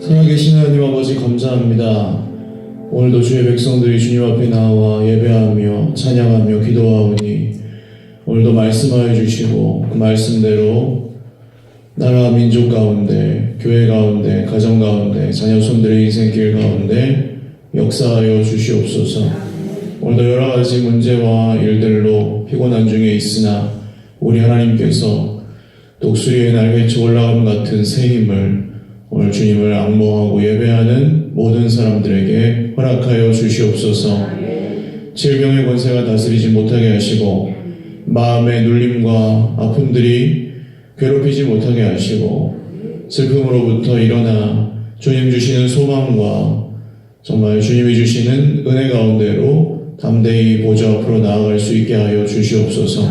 살아계신 하나님 아버지 감사합니다. 오늘도 주의 백성들이 주님 앞에 나와 예배하며 찬양하며 기도하오니 오늘도 말씀하여 주시고 그 말씀대로 나라 민족 가운데 교회 가운데 가정 가운데 자녀 손들의 인생길 가운데 역사하여 주시옵소서. 오늘도 여러가지 문제와 일들로 피곤한 중에 있으나 우리 하나님께서 독수리의 날개쳐 올라감 같은 새 힘을 오늘 주님을 앙모하고 예배하는 모든 사람들에게 허락하여 주시옵소서. 질병의 권세가 다스리지 못하게 하시고 마음의 눌림과 아픔들이 괴롭히지 못하게 하시고 슬픔으로부터 일어나 주님 주시는 소망과 정말 주님이 주시는 은혜 가운데로 담대히 보좌 앞으로 나아갈 수 있게 하여 주시옵소서.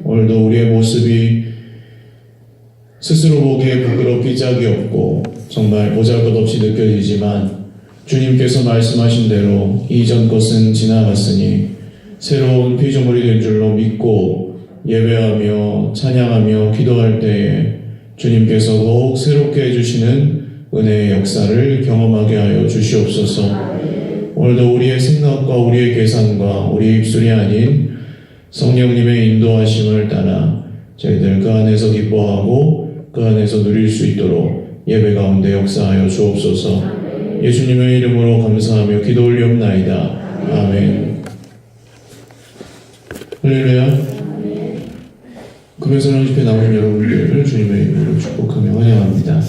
오늘도 우리의 모습이 스스로 보기에 부끄럽기 짝이 없고 정말 보잘것없이 느껴지지만 주님께서 말씀하신 대로 이전 것은 지나갔으니 새로운 피조물이 된 줄로 믿고 예배하며 찬양하며 기도할 때에 주님께서 더욱 새롭게 해주시는 은혜의 역사를 경험하게 하여 주시옵소서. 오늘도 우리의 생각과 우리의 계산과 우리의 입술이 아닌 성령님의 인도하심을 따라 저희들 그 안에서 기뻐하고 그 안에서 누릴 수 있도록 예배 가운데 역사하여 주옵소서. 예수님의 이름으로 감사하며 기도 올리옵나이다. 아멘. 할렐루야. 금요일 집회 나오신 여러분들을 주님의 이름으로 축복하며 환영합니다.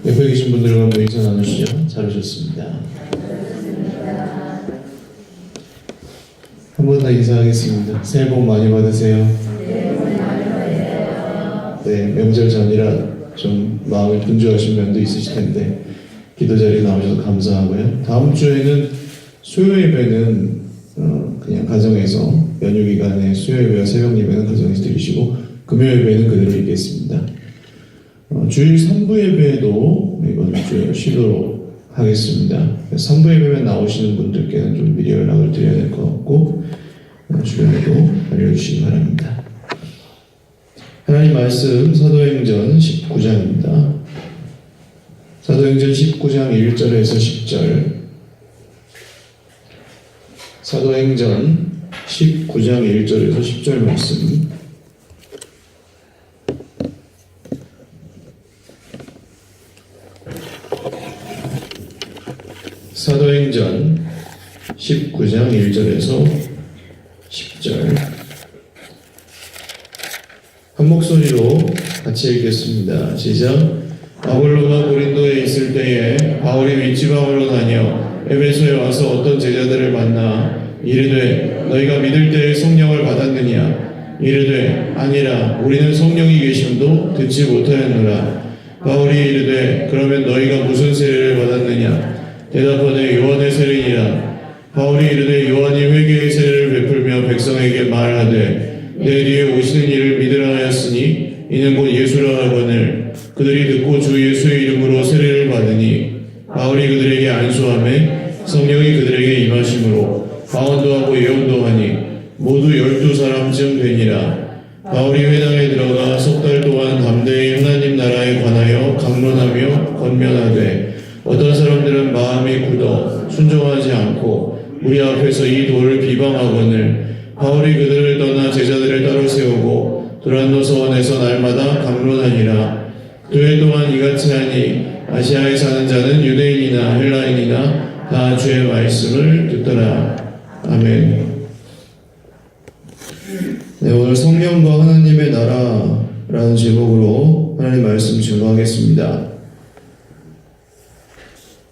옆에 계신 분들과 한번 인사 나누시죠. 잘 오셨습니다. 한 번 더 인사하겠습니다. 새해 복 많이 받으세요. 네, 명절 전이라 좀 마음이 분주하신 면도 있으실 텐데 기도 자리에 나오셔서 감사하고요. 다음 주에는 수요 예배는 그냥 가정에서 연휴 기간에 수요 예배와 새벽 예배는 가정에서 드리시고 금요 예배는 그대로 있겠습니다. 주일 3부 예배도 이번 주에 쉬도록 하겠습니다. 3부 예배만 나오시는 분들께는 좀 미리 연락을 드려야 될 것 같고 주변에도 알려주시기 바랍니다. 하나님 말씀 사도행전 19장입니다. 사도행전 19장 1절에서 10절. 사도행전 19장 1절에서 10절 말씀. 사도행전 19장 1절에서 10절. 한 목소리로 같이 읽겠습니다. 시작. 바울로가 고린도에 있을 때에 바울이 윗지방으로 다녀 에베소에 와서 어떤 제자들을 만나 이르되 너희가 믿을 때에 성령을 받았느냐? 이르되 아니라 우리는 성령이 계심도 듣지 못하였노라. 바울이 이르되 그러면 너희가 무슨 세례를 받았느냐? 대답하되 요한의 세례니라. 바울이 이르되 요한이 회개의 세례를 베풀며 백성에게 말하되 내 뒤에 오시는 이를 믿으라 하였으니 이는 곧 예수라 하거늘 그들이 듣고 주 예수의 이름으로 세례를 받으니 바울이 그들에게 안수하매 성령이 그들에게 임하심으로 방언도 하고 예언도 하니 모두 12사람쯤 되니라. 바울이 회당에 들어가 석 달 동안 담대히 하나님 나라에 관하여 강론하며 권면하되 어떤 사람들은 마음이 굳어 순종하지 않고 우리 앞에서 이 도를 비방하거늘 바울이 그들을 떠나 제자들을 따로 세우고 두란노 서원에서 날마다 강론하니라. 두 해 동안 이같이 하니 아시아에 사는 자는 유대인이나 헬라인이나 다 주의 말씀을 듣더라. 아멘. 네, 오늘 성령과 하나님의 나라라는 제목으로 하나님 말씀 증거하겠습니다.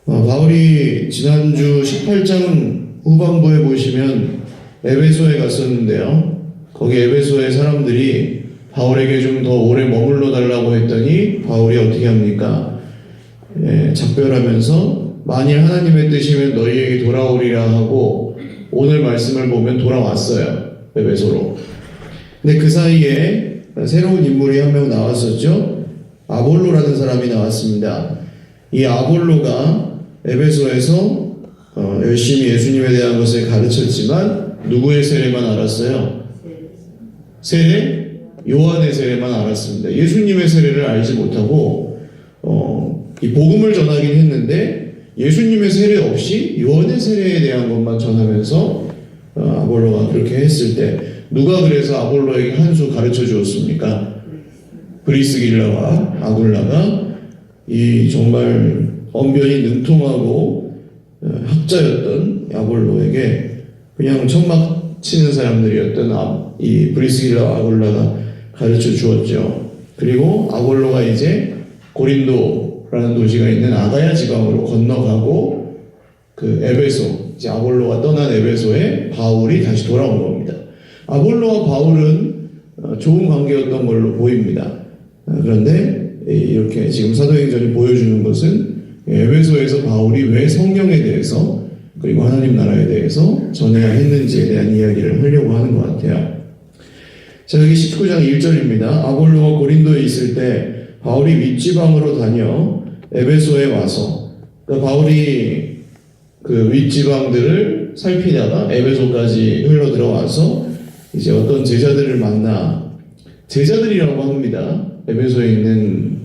바울이 지난주 18장 후반부에 보시면 에베소에 갔었는데요. 거기 에베소의 사람들이 바울에게 좀 더 오래 머물러 달라고 했더니 바울이 어떻게 합니까? 작별하면서 만일 하나님의 뜻이면 너희에게 돌아오리라 하고 오늘 말씀을 보면 돌아왔어요. 에베소로. 근데 그 사이에 새로운 인물이 한 명 나왔었죠. 아볼로라는 사람이 나왔습니다. 이 아볼로가 에베소에서 열심히 예수님에 대한 것을 가르쳤지만 누구의 세례만 알았어요? 세례? 요한의 세례만 알았습니다. 예수님의 세례를 알지 못하고 이 복음을 전하긴 했는데 예수님의 세례 없이 요한의 세례에 대한 것만 전하면서 아볼로가 그렇게 했을 때 누가 그래서 아볼로에게 한 수 가르쳐 주었습니까? 브리스길라와 아굴라가 이 정말 언변이 능통하고 학자였던 아볼로에게 그냥 천막 치는 사람들이었던 이 브리스길라와 아굴라가 가르쳐 주었죠. 그리고 아볼로가 이제 고린도라는 도시가 있는 아가야 지방으로 건너가고 그 에베소, 이제 아볼로가 떠난 에베소에 바울이 다시 돌아온 겁니다. 아볼로와 바울은 좋은 관계였던 걸로 보입니다. 그런데 이렇게 지금 사도행전이 보여주는 것은 에베소에서 바울이 왜 성령에 대해서 그리고 하나님 나라에 대해서 전해야 했는지에 대한 이야기를 하려고 하는 것 같아요. 자, 여기 19장 1절입니다. 아볼로가 고린도에 있을 때 바울이 윗지방으로 다녀 에베소에 와서, 그러니까 바울이 그 윗지방들을 살피다가 에베소까지 흘러 들어와서 이제 어떤 제자들을 만나, 제자들이라고 합니다. 에베소에 있는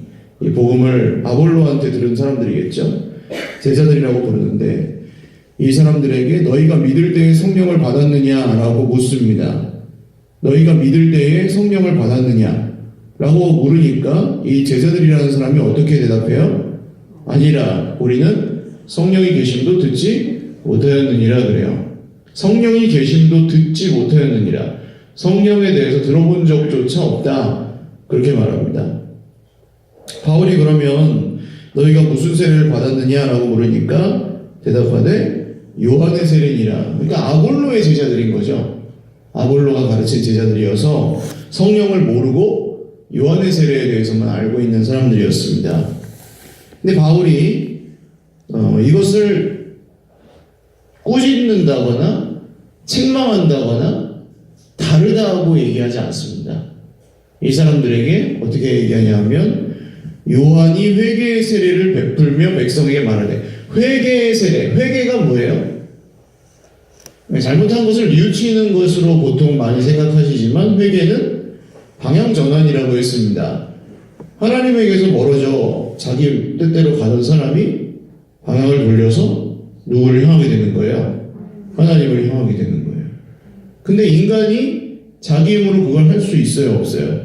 이 복음을 아볼로한테 들은 사람들이겠죠. 제자들이라고 부르는데 이 사람들에게 너희가 믿을 때에 성령을 받았느냐라고 묻습니다. 너희가 믿을 때에 성령을 받았느냐? 라고 물으니까 이 제자들이라는 사람이 어떻게 대답해요? 아니라 우리는 성령이 계심도 듣지 못하였느니라 그래요. 성령이 계심도 듣지 못하였느니라. 성령에 대해서 들어본 적조차 없다. 그렇게 말합니다. 바울이 그러면 너희가 무슨 세례를 받았느냐라고 물으니까 대답하되 요한의 세례니라. 그러니까 아볼로의 제자들인 거죠. 아볼로가 가르친 제자들이어서 성령을 모르고 요한의 세례에 대해서만 알고 있는 사람들이었습니다. 근데 바울이 이것을 꾸짖는다거나 책망한다거나 다르다고 얘기하지 않습니다. 이 사람들에게 어떻게 얘기하냐면 요한이 회개의 세례를 베풀며 백성에게 말하되, 회개의 세례, 회개가 뭐예요? 잘못한 것을 뉘우치는 것으로 보통 많이 생각하시지만 회개는 방향전환이라고 했습니다. 하나님에게서 멀어져 자기 뜻대로 가던 사람이 방향을 돌려서 누구를 향하게 되는 거예요? 하나님을 향하게 되는 거예요. 근데 인간이 자기 힘으로 그걸 할 수 있어요? 없어요?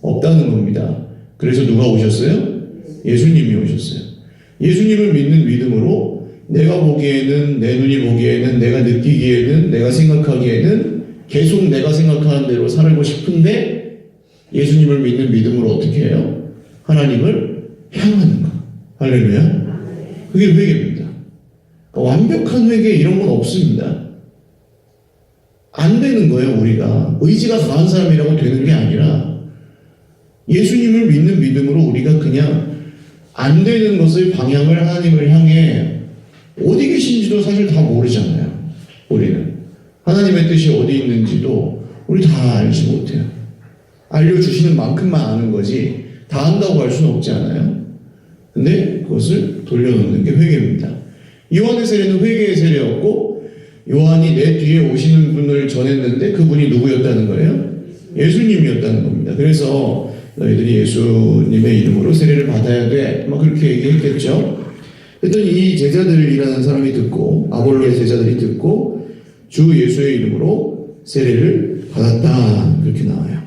없다는 겁니다. 그래서 누가 오셨어요? 예수님이 오셨어요. 예수님을 믿는 믿음으로 내가 보기에는, 내 눈이 보기에는, 내가 느끼기에는, 내가 생각하기에는 계속 내가 생각하는 대로 살고 싶은데 예수님을 믿는 믿음으로 어떻게 해요? 하나님을 향하는 거. 할렐루야. 그게 회개입니다. 그러니까 완벽한 회개 이런 건 없습니다. 안 되는 거예요. 우리가 의지가 강한 사람이라고 되는 게 아니라 예수님을 믿는 믿음으로 우리가 그냥 안 되는 것의 방향을 하나님을 향해, 어디 계신지도 사실 다 모르잖아요. 우리는 하나님의 뜻이 어디 있는지도 우리 다 알지 못해요. 알려주시는 만큼만 아는 거지 다 안다고 할 수는 없지 않아요. 근데 그것을 돌려놓는 게 회개입니다. 요한의 세례는 회개의 세례였고, 요한이 내 뒤에 오시는 분을 전했는데 그분이 누구였다는 거예요? 예수님이었다는 겁니다. 그래서 너희들이 예수님의 이름으로 세례를 받아야 돼, 막 그렇게 얘기했겠죠. 그랬더니 이 제자들이라는 사람이 듣고, 아볼로의 제자들이 듣고 주 예수의 이름으로 세례를 받았다, 그렇게 나와요.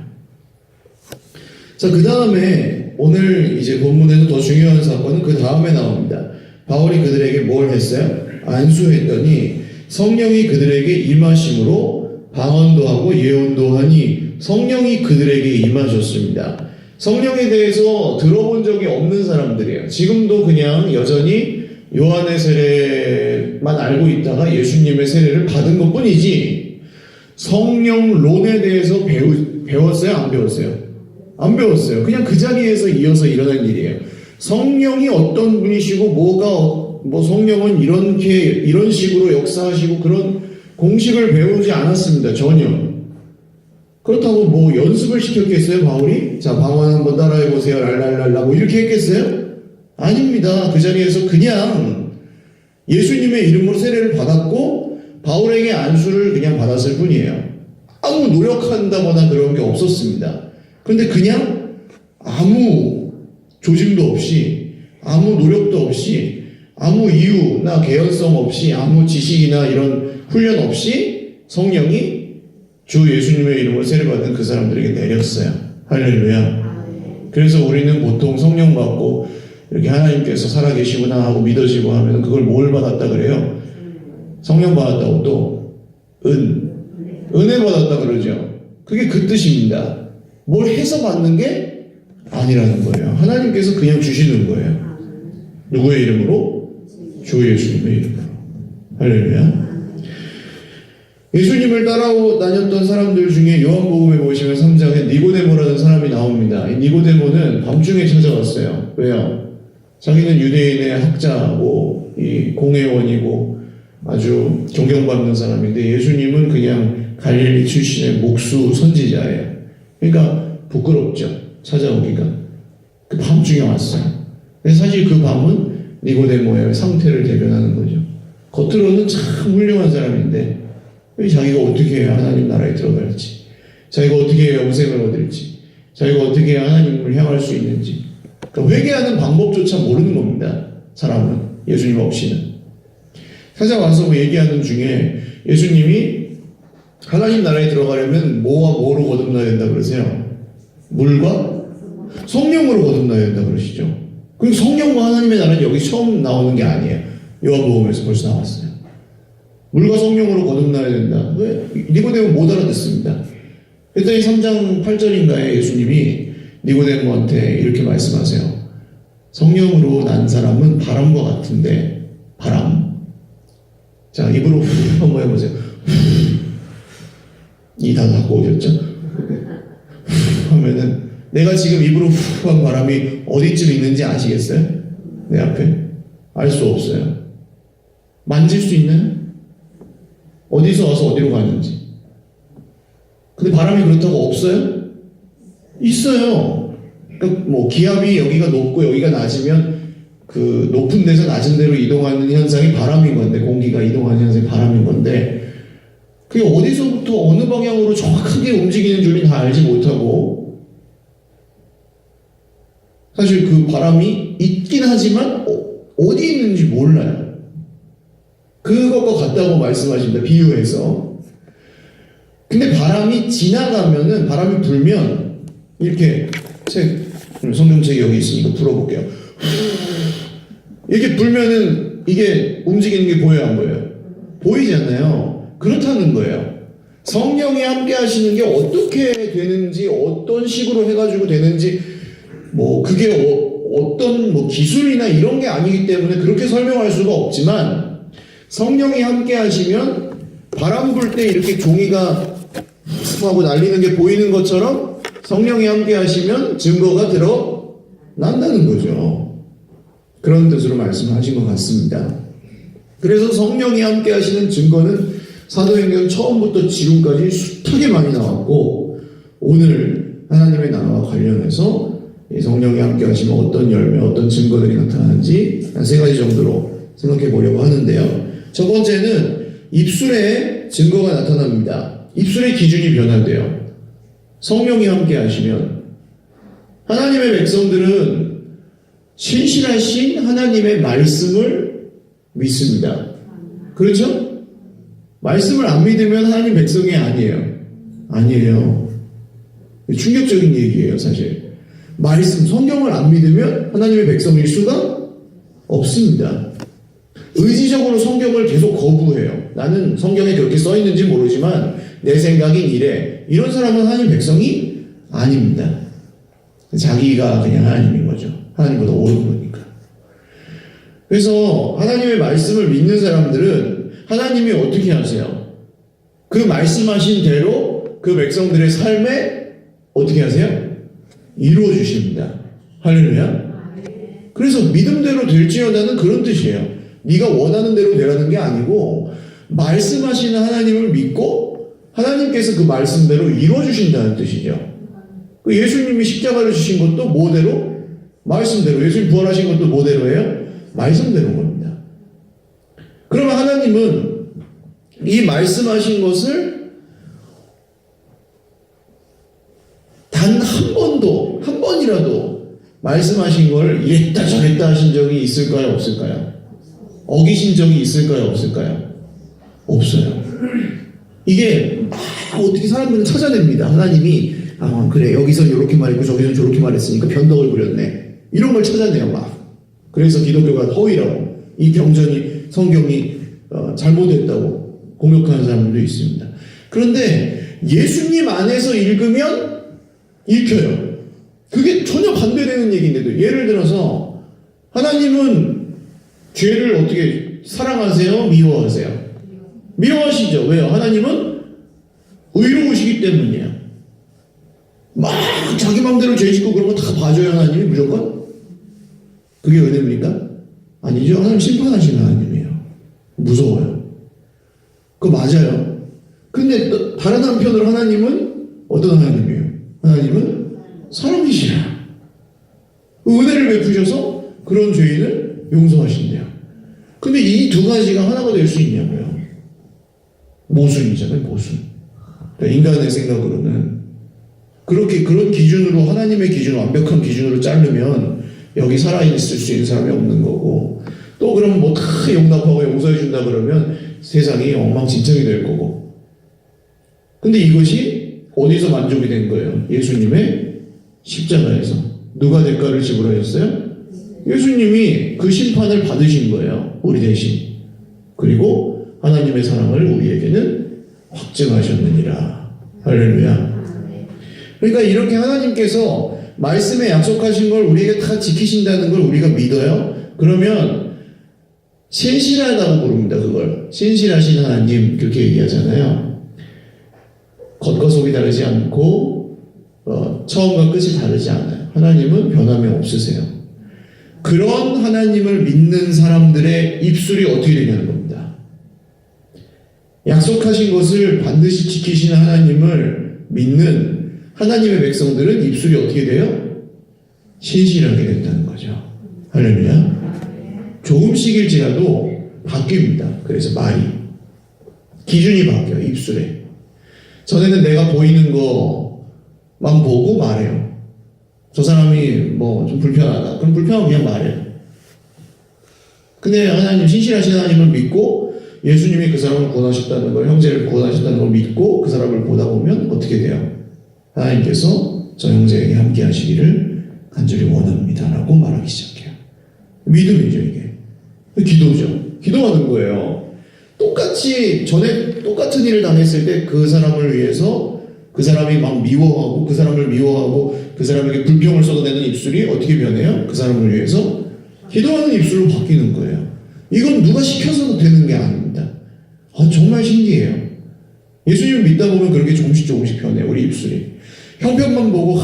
자, 그 다음에 오늘 이제 본문에서 더 중요한 사건은 그 다음에 나옵니다. 바울이 그들에게 뭘 했어요? 안수했더니 성령이 그들에게 임하심으로 방언도 하고 예언도 하니 성령이 그들에게 임하셨습니다. 성령에 대해서 들어본 적이 없는 사람들이에요. 지금도 그냥 여전히 요한의 세례만 알고 있다가 예수님의 세례를 받은 것 뿐이지 성령론에 대해서 배웠어요? 안 배웠어요? 안 배웠어요. 그냥 그 자리에서 이어서 일어난 일이에요. 성령이 어떤 분이시고 성령은 이런 식으로 역사하시고 그런 공식을 배우지 않았습니다. 전혀. 그렇다고 연습을 시켰겠어요, 바울이? 자, 방언 한번 따라해보세요, 랄랄랄라, 이렇게 했겠어요? 아닙니다. 그 자리에서 그냥 예수님의 이름으로 세례를 받았고, 바울에게 안수를 그냥 받았을 뿐이에요. 아무 노력한다거나 그런 게 없었습니다. 근데 그냥 아무 조짐도 없이, 아무 노력도 없이, 아무 이유나 개연성 없이, 아무 지식이나 이런 훈련 없이 성령이 주 예수님의 이름으로 세례받은 그 사람들에게 내렸어요. 할렐루야. 그래서 우리는 보통 성령 받고 이렇게 하나님께서 살아계시구나 하고 믿어지고 하면 그걸 뭘 받았다 그래요? 성령 받았다고 또 은혜 받았다 그러죠. 그게 그 뜻입니다. 뭘 해서 받는 게 아니라는 거예요. 하나님께서 그냥 주시는 거예요. 누구의 이름으로? 주 예수님의 이름으로. 할렐루야. 예수님을 따라오 다녔던 사람들 중에 요한복음에 보시면 3장에 니고데모라는 사람이 나옵니다. 이 니고데모는 밤중에 찾아왔어요. 왜요? 자기는 유대인의 학자고 이 공회원이고 아주 존경받는 사람인데 예수님은 그냥 갈릴리 출신의 목수 선지자예요. 그러니까 부끄럽죠. 찾아오기가. 그 밤중에 왔어요. 그래서 사실 그 밤은 니고데모의 상태를 대변하는 거죠. 겉으로는 참 훌륭한 사람인데 자기가 어떻게 해야 하나님 나라에 들어갈지, 자기가 어떻게 해야 영생을 얻을지, 자기가 어떻게 해야 하나님을 향할 수 있는지, 그러니까 회개하는 방법조차 모르는 겁니다. 사람은 예수님 없이는. 찾아와서 뭐 얘기하는 중에 예수님이 하나님 나라에 들어가려면 뭐와 뭐로 거듭나야 된다 그러세요? 물과 성령으로 거듭나야 된다 그러시죠. 그럼 성령과 하나님의 나라는 여기 처음 나오는 게 아니에요. 요한복음에서 벌써 나왔어요. 물과 성령으로 거듭나야 된다. 왜? 니고데모 못 알아듣습니다. 그랬더니 3장 8절인가에 예수님이 니고데모한테 이렇게 말씀하세요. 성령으로 난 사람은 바람과 같은데, 바람. 자, 입으로 후 한번 해보세요. 이 다 갖고 오셨죠? 후 하면은 내가 지금 입으로 후 한 바람이 어디쯤 있는지 아시겠어요? 내 앞에? 알 수 없어요. 만질 수 있나요? 어디서 와서 어디로 가는지. 근데 바람이 그렇다고 없어요? 있어요. 그러니까 뭐 기압이 여기가 높고 여기가 낮으면 그 높은 데서 낮은 데로 이동하는 현상이 바람인 건데, 공기가 이동하는 현상이 바람인 건데, 그게 어디서부터 어느 방향으로 정확하게 움직이는 줄은 다 알지 못하고, 사실 그 바람이 있긴 하지만 어디 있는지 몰라요. 그것과 같다고 말씀하십니다. 비유해서. 근데 바람이 지나가면은, 바람이 불면 이렇게 성경책이 여기 있으니까 불어볼게요. 이렇게 불면은 이게 움직이는 게 보여요, 안 보여요? 보이잖아요. 그렇다는 거예요. 성령이 함께 하시는 게 어떻게 되는지, 어떤 식으로 해가지고 되는지, 뭐 그게 어떤 뭐 기술이나 이런 게 아니기 때문에 그렇게 설명할 수가 없지만, 성령이 함께 하시면 바람 불 때 이렇게 종이가 하고 날리는 게 보이는 것처럼 성령이 함께 하시면 증거가 드러난다는 거죠. 그런 뜻으로 말씀하신 것 같습니다. 그래서 성령이 함께 하시는 증거는 사도행전 처음부터 지금까지 숱하게 많이 나왔고, 오늘 하나님의 나라와 관련해서 성령이 함께 하시면 어떤 열매, 어떤 증거들이 나타나는지 한 3가지 정도로 생각해 보려고 하는데요. 첫 번째는 입술에 증거가 나타납니다. 입술의 기준이 변화돼요. 성령이 함께 하시면 하나님의 백성들은 신실하신 하나님의 말씀을 믿습니다. 그렇죠? 말씀을 안 믿으면 하나님 백성이 아니에요. 아니에요. 충격적인 얘기예요, 사실. 말씀, 성경을 안 믿으면 하나님의 백성일 수가 없습니다. 의지적으로 성경을 계속 거부해요. 나는 성경에 그렇게 써 있는지 모르지만 내 생각인 이래. 이런 사람은 하나님 백성이 아닙니다. 자기가 그냥 하나님인 거죠. 하나님보다 옳은 거니까. 그래서 하나님의 말씀을 믿는 사람들은 하나님이 어떻게 하세요? 그 말씀하신 대로 그 백성들의 삶에 어떻게 하세요? 이루어 주십니다. 할렐루야. 그래서 믿음대로 될지어다는 그런 뜻이에요. 네가 원하는 대로 되라는 게 아니고 말씀하시는 하나님을 믿고 하나님께서 그 말씀대로 이루어 주신다는 뜻이죠. 그 예수님이 십자가를 주신 것도 뭐대로? 말씀대로. 예수님 부활하신 것도 뭐대로예요? 말씀대로인 겁니다. 그러면 하나님은 이 말씀하신 것을 단 한 한 번이라도 말씀하신 걸 이랬다 저랬다 하신 적이 있을까요? 없을까요? 어기신 적이 있을까요? 없을까요? 없어요. 이게 막 어떻게 사람들은 찾아냅니다. 하나님이 그래 여기서 이렇게 말했고 저기서 저렇게 말했으니까 변덕을 부렸네. 이런 걸 찾아내요 막. 그래서 기독교가 허위라고 이 경전이 성경이 잘못했다고 공격하는 사람들도 있습니다. 그런데 예수님 안에서 읽으면 읽혀요. 그게 전혀 반대되는 얘기인데도 예를 들어서 하나님은 죄를 어떻게 사랑하세요? 미워하세요? 미워하시죠. 왜요? 하나님은 의로우시기 때문이에요. 막 자기 마음대로 죄 짓고 그런 거 다 봐줘요 하나님이 무조건? 그게 은혜입니까? 아니죠. 하나님 심판하시는 하나님이에요. 무서워요. 그거 맞아요. 근데 또 다른 한편으로 하나님은 어떤 하나님이에요? 하나님은 사랑이시라. 은혜를 베푸셔서 그런 죄인을 용서하신대요. 근데 이 두 가지가 하나가 될 수 있냐고요. 모순이잖아요, 모순. 그러니까 인간의 생각으로는 그렇게 그런 기준으로 하나님의 기준, 완벽한 기준으로 자르면 여기 살아있을 수 있는 사람이 없는 거고 또 그러면 뭐 다 용납하고 용서해 준다 그러면 세상이 엉망진창이 될 거고. 근데 이것이 어디서 만족이 된 거예요? 예수님의 십자가에서. 누가 대가를 지불하셨어요? 예수님이 그 심판을 받으신 거예요. 우리 대신. 그리고 하나님의 사랑을 우리에게는 확증하셨느니라. 할렐루야. 그러니까 이렇게 하나님께서 말씀에 약속하신 걸 우리에게 다 지키신다는 걸 우리가 믿어요. 그러면 신실하다고 부릅니다. 그걸. 신실하신 하나님 그렇게 얘기하잖아요. 겉과 속이 다르지 않고 처음과 끝이 다르지 않아요. 하나님은 변함이 없으세요. 그런 하나님을 믿는 사람들의 입술이 어떻게 되냐는 겁니다. 약속하신 것을 반드시 지키시는 하나님을 믿는 하나님의 백성들은 입술이 어떻게 돼요? 신실하게 된다는 거죠. 할렐루야. 조금씩일지라도 바뀝니다. 그래서 말이. 기준이 바뀌어요. 입술에. 전에는 내가 보이는 것만 보고 말해요. 저 사람이 뭐 좀 불편하다. 그럼 불편하면 그냥 말해요. 근데 하나님, 신실하신 하나님을 믿고 예수님이 그 사람을 구원하셨다는 걸, 형제를 구원하셨다는 걸 믿고 그 사람을 보다 보면 어떻게 돼요? 하나님께서 저 형제에게 함께 하시기를 간절히 원합니다. 라고 말하기 시작해요. 믿음이죠, 이게. 기도죠. 기도하는 거예요. 똑같이, 전에 똑같은 일을 당했을 때 그 사람을 위해서 그 사람이 막 미워하고 그 사람을 미워하고 그 사람에게 불평을 쏟아내는 입술이 어떻게 변해요? 그 사람을 위해서 기도하는 입술로 바뀌는 거예요. 이건 누가 시켜서도 되는 게 아닙니다. 정말 신기해요. 예수님을 믿다 보면 그렇게 조금씩 변해요. 우리 입술이. 형편만 보고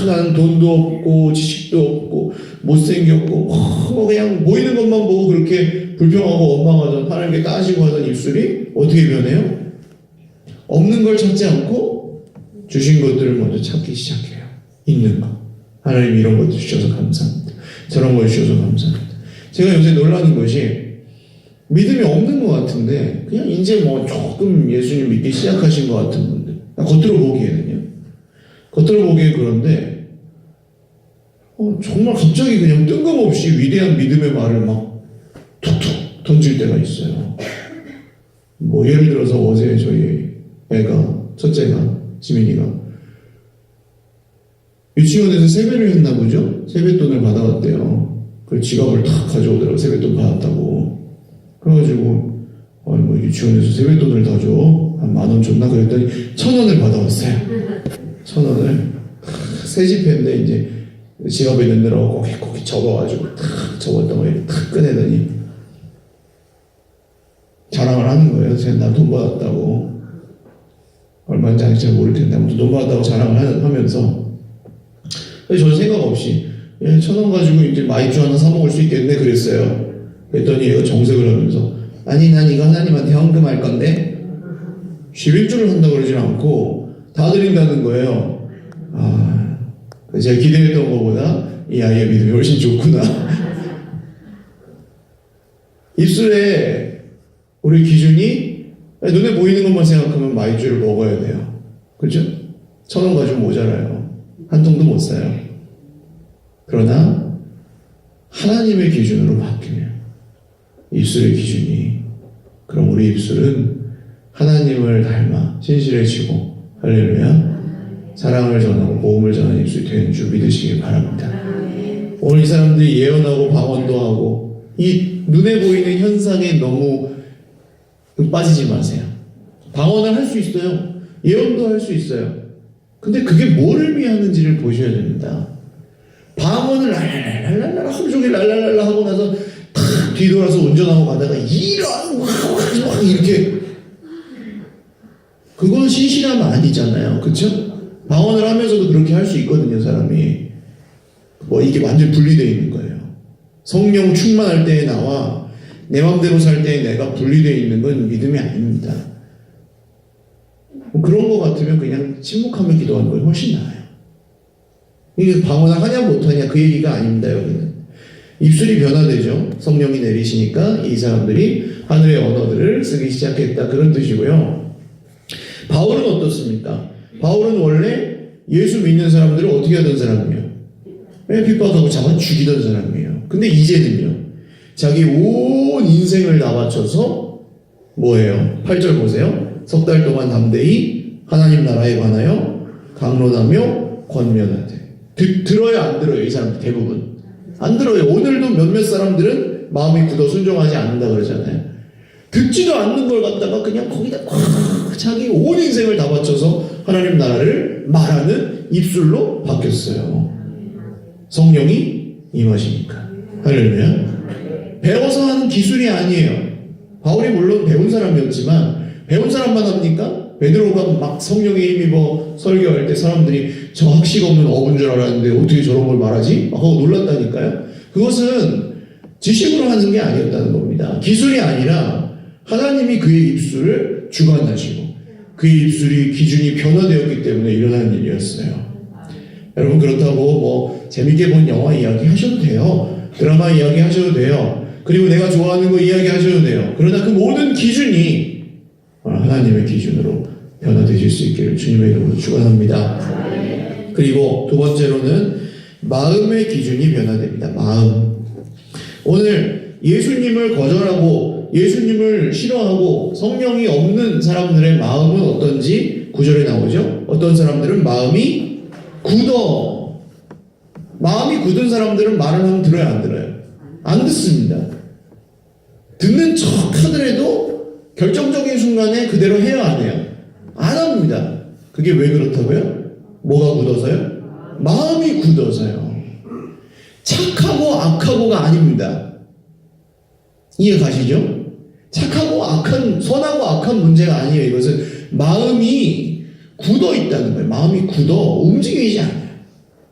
나는 돈도 없고 지식도 없고 못생겼고 뭐 그냥 보이는 것만 보고 그렇게 불평하고 원망하던 하나님께 따지고 하던 입술이 어떻게 변해요? 없는 걸 찾지 않고 주신 것들을 먼저 찾기 시작해요. 있는 거. 하나님 이런 것도 주셔서 감사합니다. 저런 걸 주셔서 감사합니다. 제가 요새 놀라는 것이 믿음이 없는 것 같은데 그냥 이제 뭐 조금 예수님 믿기 시작하신 것 같은 분들. 겉으로 보기에는요. 겉으로 보기에 그런데 정말 갑자기 그냥 뜬금없이 위대한 믿음의 말을 막 툭툭 던질 때가 있어요. 뭐 예를 들어서 어제 저희 애가 첫째가 지민이가 유치원에서 세배를 했나 보죠? 세뱃돈을 받아왔대요. 그 지갑을 탁 가져오더라고. 세뱃돈 받았다고. 그래가지고 뭐 유치원에서 세뱃돈을 다 줘. 한 10,000원 줬나 그랬더니 1,000원을 받아왔어요. 1,000원을 새 지폐인데 이제 지갑에 넣느라고 꼭 접어가지고 탁 접었던 거 이렇게 탁 꺼내더니 자랑을 하는 거예요. 제가 나 돈 받았다고. 얼마인지 아직 잘 모를 텐데 아무튼 돈 받았다고 자랑을 하면서 저는 생각 없이 1,000원 가지고 이제 마이쮸 하나 사 먹을 수 있겠네 그랬어요. 그랬더니 얘가 정색을 하면서 아니 난 이거 하나님한테 헌금할 건데 11조를 한다고 그러진 않고 다 드린다는 거예요. 제가 기대했던 것보다 이 아이의 믿음이 훨씬 좋구나. 입술에 우리 기준이 눈에 보이는 것만 생각하면 마이쮸를 먹어야 돼요. 그렇죠? 1,000원 가지고 모자라요. 한 통도 못 사요. 그러나 하나님의 기준으로 바뀌면 입술의 기준이, 그럼 우리 입술은 하나님을 닮아 신실해지고 할렐루야 사랑을 전하고 복음을 전하는 입술이 되는 줄 믿으시길 바랍니다. 오늘 이 사람들이 예언하고 방언도 하고 이 눈에 보이는 현상에 너무 빠지지 마세요. 방언을 할 수 있어요. 예언도 할 수 있어요. 근데 그게 뭐를 위하는지를 보셔야 됩니다. 방언을 랄랄랄랄 하루 종일 랄랄랄라 하고 나서 탁 뒤돌아서 운전하고 가다가 이런 이렇게, 그건 신실함 아니잖아요. 그쵸? 방언을 하면서도 그렇게 할 수 있거든요. 사람이 이게 완전 분리되어 있는 거예요. 성령 충만할 때에 나와 내 마음대로 살 때에 내가 분리되어 있는 건 믿음이 아닙니다. 그런 거 같으면 그냥 침묵하며 기도하는 걸 훨씬 나아요. 이게 방언을 하냐 못하냐 그 얘기가 아닙니다. 여기는 입술이 변화되죠. 성령이 내리시니까 이 사람들이 하늘의 언어들을 쓰기 시작했다, 그런 뜻이고요. 바울은 어떻습니까? 바울은 원래 예수 믿는 사람들을 어떻게 하던 사람이에요? 핍박하고 잡아 죽이던 사람이에요. 근데 이제는요, 자기 온 인생을 다 바쳐서 뭐예요? 8절 보세요. 석 달 동안 담대히 하나님 나라에 관하여 강론하며 권면하되. 들어요 안 들어요? 이 사람들 대부분 안 들어요. 오늘도 몇몇 사람들은 마음이 굳어 순종하지 않는다 그러잖아요. 듣지도 않는 걸 갖다가 그냥 거기다 자기 온 인생을 다 바쳐서 하나님 나라를 말하는 입술로 바뀌었어요. 성령이 임하시니까. 할렐루야. 배워서 하는 기술이 아니에요. 바울이 물론 배운 사람이었지만 배운 사람만 합니까? 베드로가 막 성령에 힘입어 설교할 때 사람들이 저 학식 없는 어부인 줄 알았는데 어떻게 저런 걸 말하지? 하고 놀랐다니까요. 그것은 지식으로 하는 게 아니었다는 겁니다. 기술이 아니라 하나님이 그의 입술을 주관하시고 그의 입술이 기준이 변화되었기 때문에 일어난 일이었어요. 여러분, 그렇다고 재밌게 본 영화 이야기 하셔도 돼요. 드라마 이야기 하셔도 돼요. 그리고 내가 좋아하는 거 이야기 하셔도 돼요. 그러나 그 모든 기준이 하나님의 기준으로 변화되실 수 있기를 주님의 이름으로 축원합니다. 그리고 두 번째로는 마음의 기준이 변화됩니다. 마음. 오늘 예수님을 거절하고 예수님을 싫어하고 성령이 없는 사람들의 마음은 어떤지 9절에 나오죠. 어떤 사람들은 마음이 굳어. 마음이 굳은 사람들은 말을 하면 들어요, 안 들어요? 안 듣습니다. 듣는 척 하더라도 결정적인 순간에 그대로 해요, 안 해요? 안 합니다. 그게 왜 그렇다고요? 뭐가 굳어서요? 마음이 굳어서요. 착하고 악하고가 아닙니다. 이해 가시죠? 착하고 악한, 선하고 악한 문제가 아니에요. 이것은 마음이 굳어 있다는 거예요. 마음이 굳어 움직이지 않아요.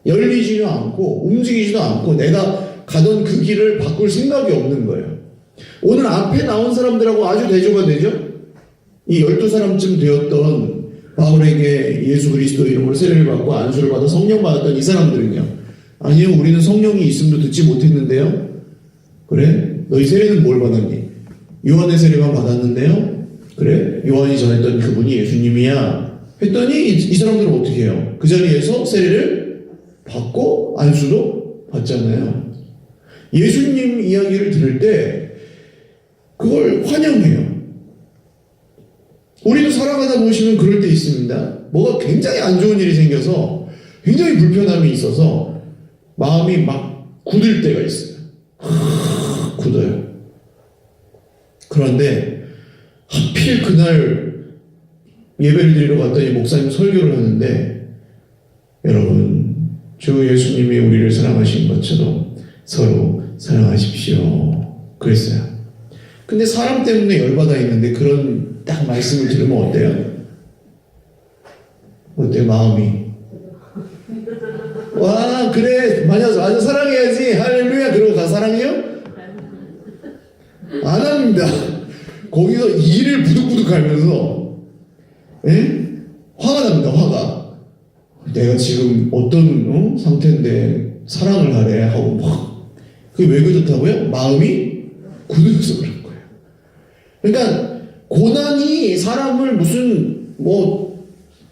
열리지도 않고 움직이지도 않고 내가 가던 그 길을 바꿀 생각이 없는 거예요. 오늘 앞에 나온 사람들하고 아주 대조가 되죠? 이 12사람쯤 되었던 바울에게 예수 그리스도 이름으로 세례를 받고 안수를 받아 성령 받았던 이 사람들은요, 아니요, 우리는 성령이 있음도 듣지 못했는데요. 그래? 너희 세례는 뭘 받았니? 요한의 세례만 받았는데요. 그래? 요한이 전했던 그분이 예수님이야 했더니 이 사람들은 어떻게 해요? 그 자리에서 세례를 받고 안수도 받잖아요. 예수님 이야기를 들을 때 그걸 환영해요. 우리도 살아가다 보시면 그럴 때 있습니다. 뭐가 굉장히 안 좋은 일이 생겨서 굉장히 불편함이 있어서 마음이 막 굳을 때가 있어요. 굳어요. 그런데 하필 그날 예배를 드리러 갔더니 목사님 설교를 하는데, 여러분, 주 예수님이 우리를 사랑하신 것처럼 서로 사랑하십시오 그랬어요. 근데 사람 때문에 열받아 있는데 그런 딱 말씀을 들으면 어때요? 어때요? 마음이 와 그래 맞아 사랑해야지 할렐루야 그러고 가 사랑해요? 안 합니다. 거기서 이를 부득부득 갈면서 화가 납니다. 화가. 내가 지금 어떤 상태인데 사랑을 하래 하고 막. 그게 왜 그렇다고요? 마음이 굳어서 그런 거예요. 그러니까 고난이 사람을 무슨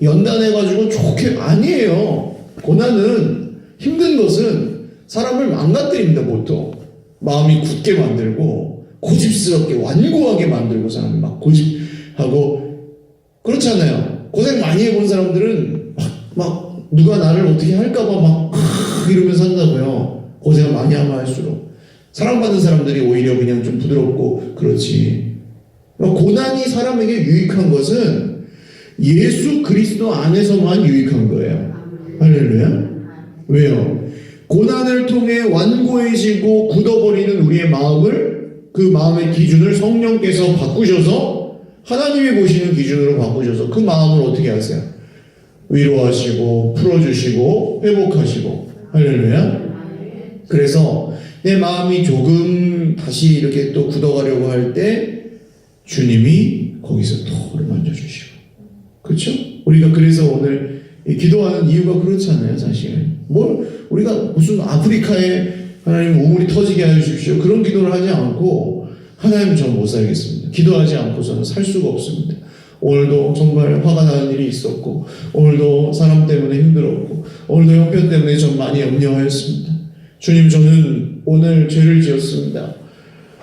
연단해가지고 좋게 아니에요. 고난은, 힘든 것은 사람을 망가뜨립니다, 보통. 마음이 굳게 만들고, 고집스럽게, 완고하게 만들고, 사람이 막 고집하고, 그렇잖아요. 고생 많이 해본 사람들은 막 누가 나를 어떻게 할까봐 막 이러면서 산다고요. 고생을 많이 하면 할수록. 사랑받는 사람들이 오히려 그냥 좀 부드럽고, 그렇지. 고난이 사람에게 유익한 것은 예수 그리스도 안에서만 유익한 거예요. 할렐루야. 왜요? 고난을 통해 완고해지고 굳어버리는 우리의 마음을, 그 마음의 기준을 성령께서 바꾸셔서 하나님이 보시는 기준으로 바꾸셔서 그 마음을 어떻게 하세요? 위로하시고 풀어주시고 회복하시고. 할렐루야. 그래서 내 마음이 조금 다시 이렇게 또 굳어가려고 할 때 주님이 거기서 토를 만져주시고. 그렇죠? 우리가 그래서 오늘 기도하는 이유가 그렇잖아요, 사실. 우리가 무슨 아프리카에 하나님 우물이 터지게 해주십시오, 그런 기도를 하지 않고, 하나님 전 못 살겠습니다, 기도하지 않고서는 살 수가 없습니다. 오늘도 정말 화가 나는 일이 있었고, 오늘도 사람 때문에 힘들었고, 오늘도 형편 때문에 전 많이 염려하였습니다. 주님, 저는 오늘 죄를 지었습니다.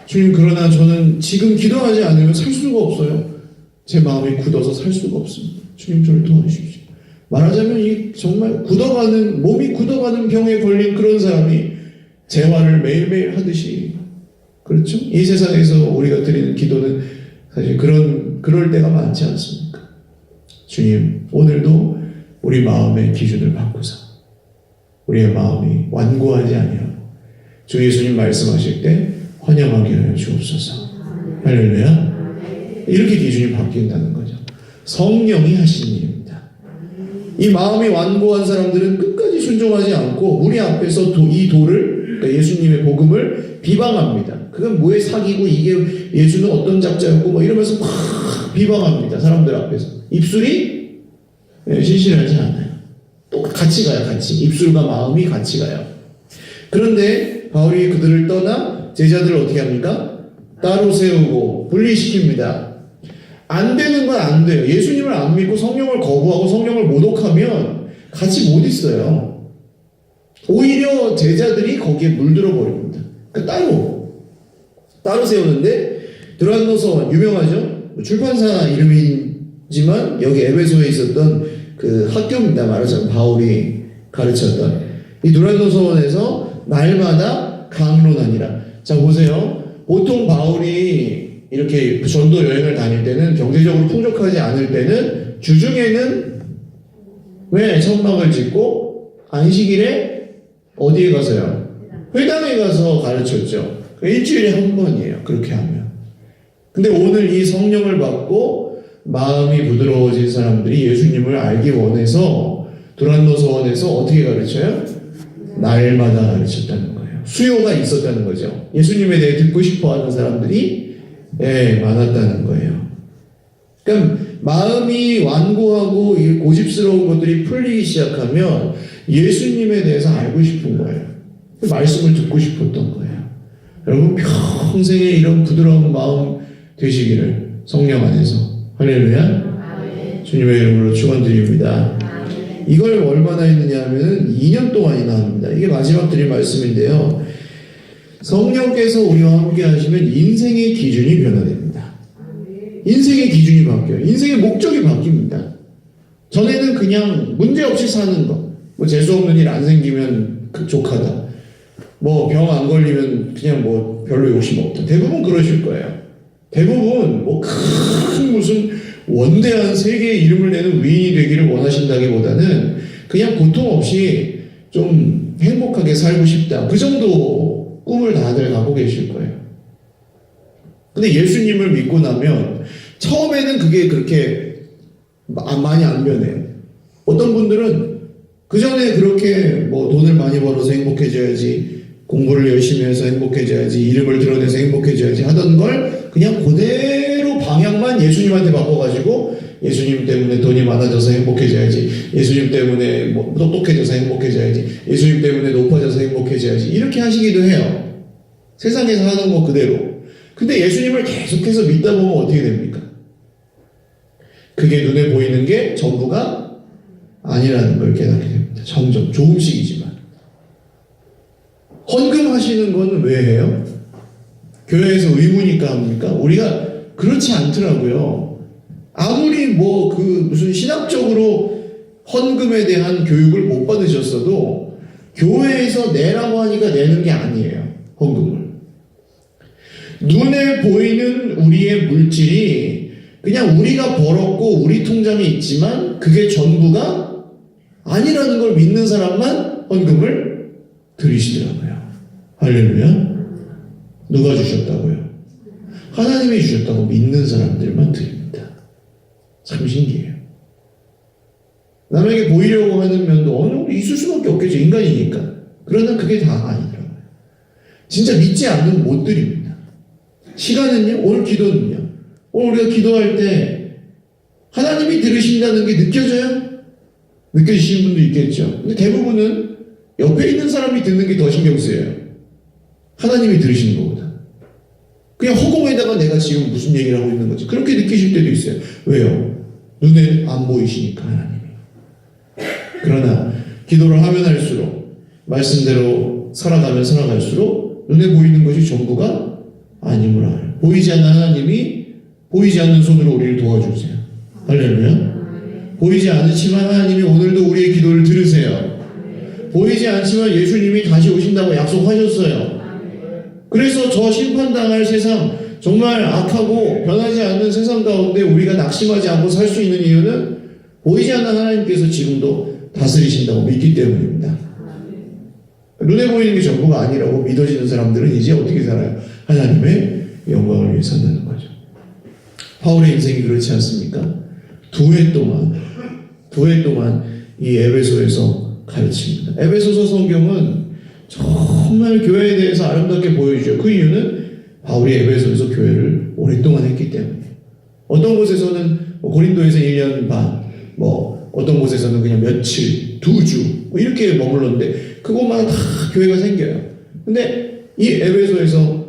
주님, 그러나 저는 지금 기도하지 않으면 살 수가 없어요. 제 마음이 굳어서 살 수가 없습니다. 주님, 저를 도와주십시오. 말하자면 이 정말 몸이 굳어가는 병에 걸린 그런 사람이 재활을 매일매일 하듯이, 그렇죠? 이 세상에서 우리가 드리는 기도는 사실 그럴 때가 많지 않습니까? 주님, 오늘도 우리 마음의 기준을 바꾸사 우리의 마음이 완고하지 아니하고 주 예수님 말씀하실 때 환영하게 하여 주옵소서. 할렐루야. 이렇게 기준이 바뀐다는 거죠. 성령이 하신 일입니다. 이 마음이 완고한 사람들은 끝까지 순종하지 않고 우리 앞에서 이 돌을, 그러니까 예수님의 복음을 비방합니다. 그건 뭐에 사기고, 이게 예수는 어떤 작자였고 뭐 이러면서 막 비방합니다, 사람들 앞에서. 입술이 신실하지 않아요. 또 같이 가요, 같이. 입술과 마음이 같이 가요. 그런데 바울이 그들을 떠나 제자들을 어떻게 합니까? 따로 세우고 분리시킵니다. 안 되는 건 안 돼요. 예수님을 안 믿고 성령을 거부하고 성령을 모독하면 같이 못 있어요. 오히려 제자들이 거기에 물들어 버립니다. 그러니까 따로 세우는데, 드란노서 유명하죠? 출판사 이름이지만 여기 에베소에 있었던 그 학교입니다. 말하자면 바울이 가르쳤던 이 드란노서원에서 날마다 강론하니라. 자, 보세요. 보통 바울이 이렇게 전도 여행을 다닐 때는, 경제적으로 풍족하지 않을 때는 주중에는 왜 천막을 짓고 안식일에 어디에 가서요? 회당에 가서 가르쳤죠. 일주일에 한 번이에요, 그렇게 하면. 근데 오늘 이 성령을 받고 마음이 부드러워진 사람들이 예수님을 알기 원해서 두란노서원에서 어떻게 가르쳐요? 날마다 가르쳤다는 거예요. 수요가 있었다는 거죠. 예수님에 대해 듣고 싶어하는 사람들이 많았다는 거예요. 그러니까 마음이 완고하고 고집스러운 것들이 풀리기 시작하면 예수님에 대해서 알고 싶은 거예요. 말씀을 듣고 싶었던 거예요. 여러분, 평생에 이런 부드러운 마음 되시기를 성령 안에서. 할렐루야. 주님의 이름으로 축원드립니다. 이걸 얼마나 했느냐 하면 2년 동안이나 합니다. 이게 마지막 드릴 말씀인데요. 성령께서 우리와 함께 하시면 인생의 기준이 변화됩니다. 인생의 기준이 바뀌어요. 인생의 목적이 바뀝니다. 전에는 그냥 문제없이 사는 것, 뭐 재수없는 일 안 생기면 족하다, 뭐 병 안 걸리면 그냥 뭐 별로 욕심 없다. 대부분 그러실 거예요. 대부분 뭐 큰 무슨 원대한 세계의 이름을 내는 위인이 되기를 원하신다기보다는 그냥 고통 없이 좀 행복하게 살고 싶다, 그 정도 꿈을 다들 갖고 계실 거예요. 근데 예수님을 믿고 나면 처음에는 그게 그렇게 많이 안 변해요. 어떤 분들은 그 전에 그렇게 뭐 돈을 많이 벌어서 행복해져야지, 공부를 열심히 해서 행복해져야지, 이름을 드러내서 행복해져야지 하던 걸 그냥 그대로 방향만 예수님한테 바꿔가지고, 예수님 때문에 돈이 많아져서 행복해져야지, 예수님 때문에 뭐 똑똑해져서 행복해져야지, 예수님 때문에 높아져서 행복해져야지, 이렇게 하시기도 해요. 세상에서 하는 거 그대로. 근데 예수님을 계속해서 믿다 보면 어떻게 됩니까? 그게 눈에 보이는 게 전부가 아니라는 걸 깨닫게 됩니다. 점점 조금씩이지만. 헌금하시는 건 왜 해요? 교회에서 의무니까 합니까? 우리가 그렇지 않더라고요. 아무리 무슨 신학적으로 헌금에 대한 교육을 못 받으셨어도 교회에서 내라고 하니까 내는 게 아니에요. 헌금을. 눈에 보이는 우리의 물질이 그냥 우리가 벌었고 우리 통장에 있지만 그게 전부가 아니라는 걸 믿는 사람만 헌금을 드리시더라고요. 할렐루야. 누가 주셨다고요? 하나님이 주셨다고 믿는 사람들만 드립니다. 참 신기해요. 남에게 보이려고 하는 면도 어느 정도 있을 수밖에 없겠죠. 인간이니까. 그러나 그게 다 아니더라고요. 진짜 믿지 않는 못 드립니다. 시간은요? 오늘 기도는요? 오늘 우리가 기도할 때 하나님이 들으신다는 게 느껴져요? 느껴지시는 분도 있겠죠. 근데 대부분은 옆에 있는 사람이 듣는 게 더 신경 쓰여요. 하나님이 들으시는 것보다. 그냥 허공에다가 내가 지금 무슨 얘기를 하고 있는 거지. 그렇게 느끼실 때도 있어요. 왜요? 눈에 안 보이시니까 하나님이. 그러나 기도를 하면 할수록 말씀대로 살아갈수록 눈에 보이는 것이 전부가 아님을 알아요. 보이지 않는 하나님이 보이지 않는 손으로 우리를 도와주세요. 할렐루야. 보이지 않지만 하나님이 오늘도 우리의 기도를 들으세요. 보이지 않지만 예수님이 다시 오신다고 약속하셨어요. 그래서 저 심판당할 세상, 정말 악하고 변하지 않는 세상 가운데 우리가 낙심하지 않고 살 수 있는 이유는 보이지 않는 하나님께서 지금도 다스리신다고 믿기 때문입니다. 눈에 보이는 게 전부가 아니라고 믿어지는 사람들은 이제 어떻게 살아요? 하나님의 영광을 위해 산다는 거죠. 바울의 인생이 그렇지 않습니까? 2해 동안 이 에베소에서 가르칩니다. 에베소서 성경은 정말 교회에 대해서 아름답게 보여주죠. 그 이유는 바울이 에베소에서 교회를 오랫동안 했기 때문이에요. 어떤 곳에서는 고린도에서 1년 반, 어떤 곳에서는 그냥 며칠, 2주 이렇게 머물렀는데 그것만 다 교회가 생겨요. 근데 이 에베소에서는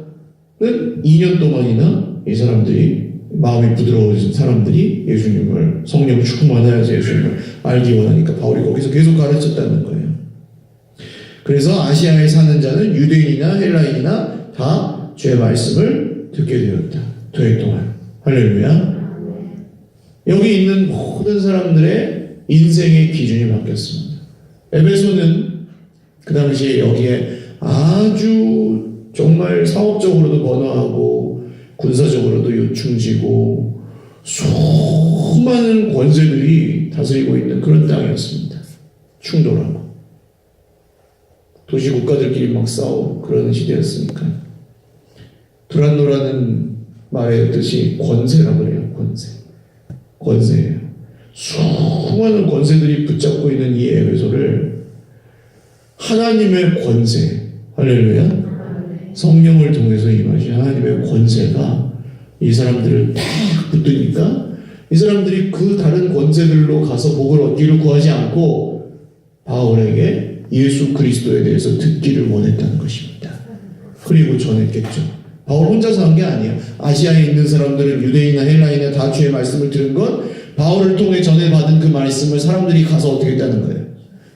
2년 동안이나 이 사람들이 마음이 부드러워진 사람들이 예수님을 성령 충만하여서 예수님을 알기 원하니까 바울이 거기서 계속 가르쳤다는 거예요. 그래서 아시아에 사는 자는 유대인이나 헬라인이나 다 주의 말씀을 듣게 되었다. 2해 동안. 할렐루야. 여기 있는 모든 사람들의 인생의 기준이 바뀌었습니다. 에베소는 그 당시에 여기에 아주 정말 사업적으로도 번화하고 군사적으로도 요충지고 수많은 권세들이 다스리고 있는 그런 땅이었습니다. 충돌하고 도시 국가들끼리 막 싸우고 그러는 시대였으니까. 두란노라는 말의 뜻이 권세라고 해요. 권세예요. 수많은 권세들이 붙잡고 있는 이 에베소를 하나님의 권세, 할렐루야, 성령을 통해서 임하신 하나님의 권세가 이 사람들을 딱 붙으니까 이 사람들이 그 다른 권세들로 가서 복을 얻기를 구하지 않고 바울에게 예수 그리스도에 대해서 듣기를 원했다는 것입니다. 그리고 전했겠죠. 바울 혼자서 한 게 아니에요. 아시아에 있는 사람들은 유대인이나 헬라인이나 다 주의 말씀을 들은 건 바울을 통해 전해받은 그 말씀을 사람들이 가서 어떻게 했다는 거예요?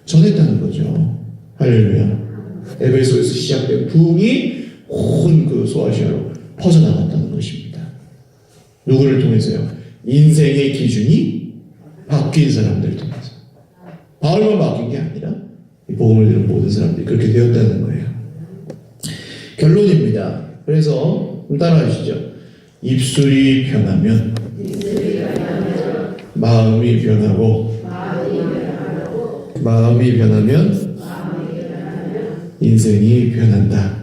전했다는 거죠. 할렐루야. 에베소에서 시작된 부흥이 온 그 소아시아로 퍼져나갔다는 것입니다. 누구를 통해서요? 인생의 기준이 바뀐 사람들을 통해서. 바울만 바뀐 게 아니라 이 복음을 들은 모든 사람들이 그렇게 되었다는 거예요. 결론입니다. 그래서 따라하시죠. 입술이 변하면 마음이 변하고 마음이 변하면 인생이 변한다.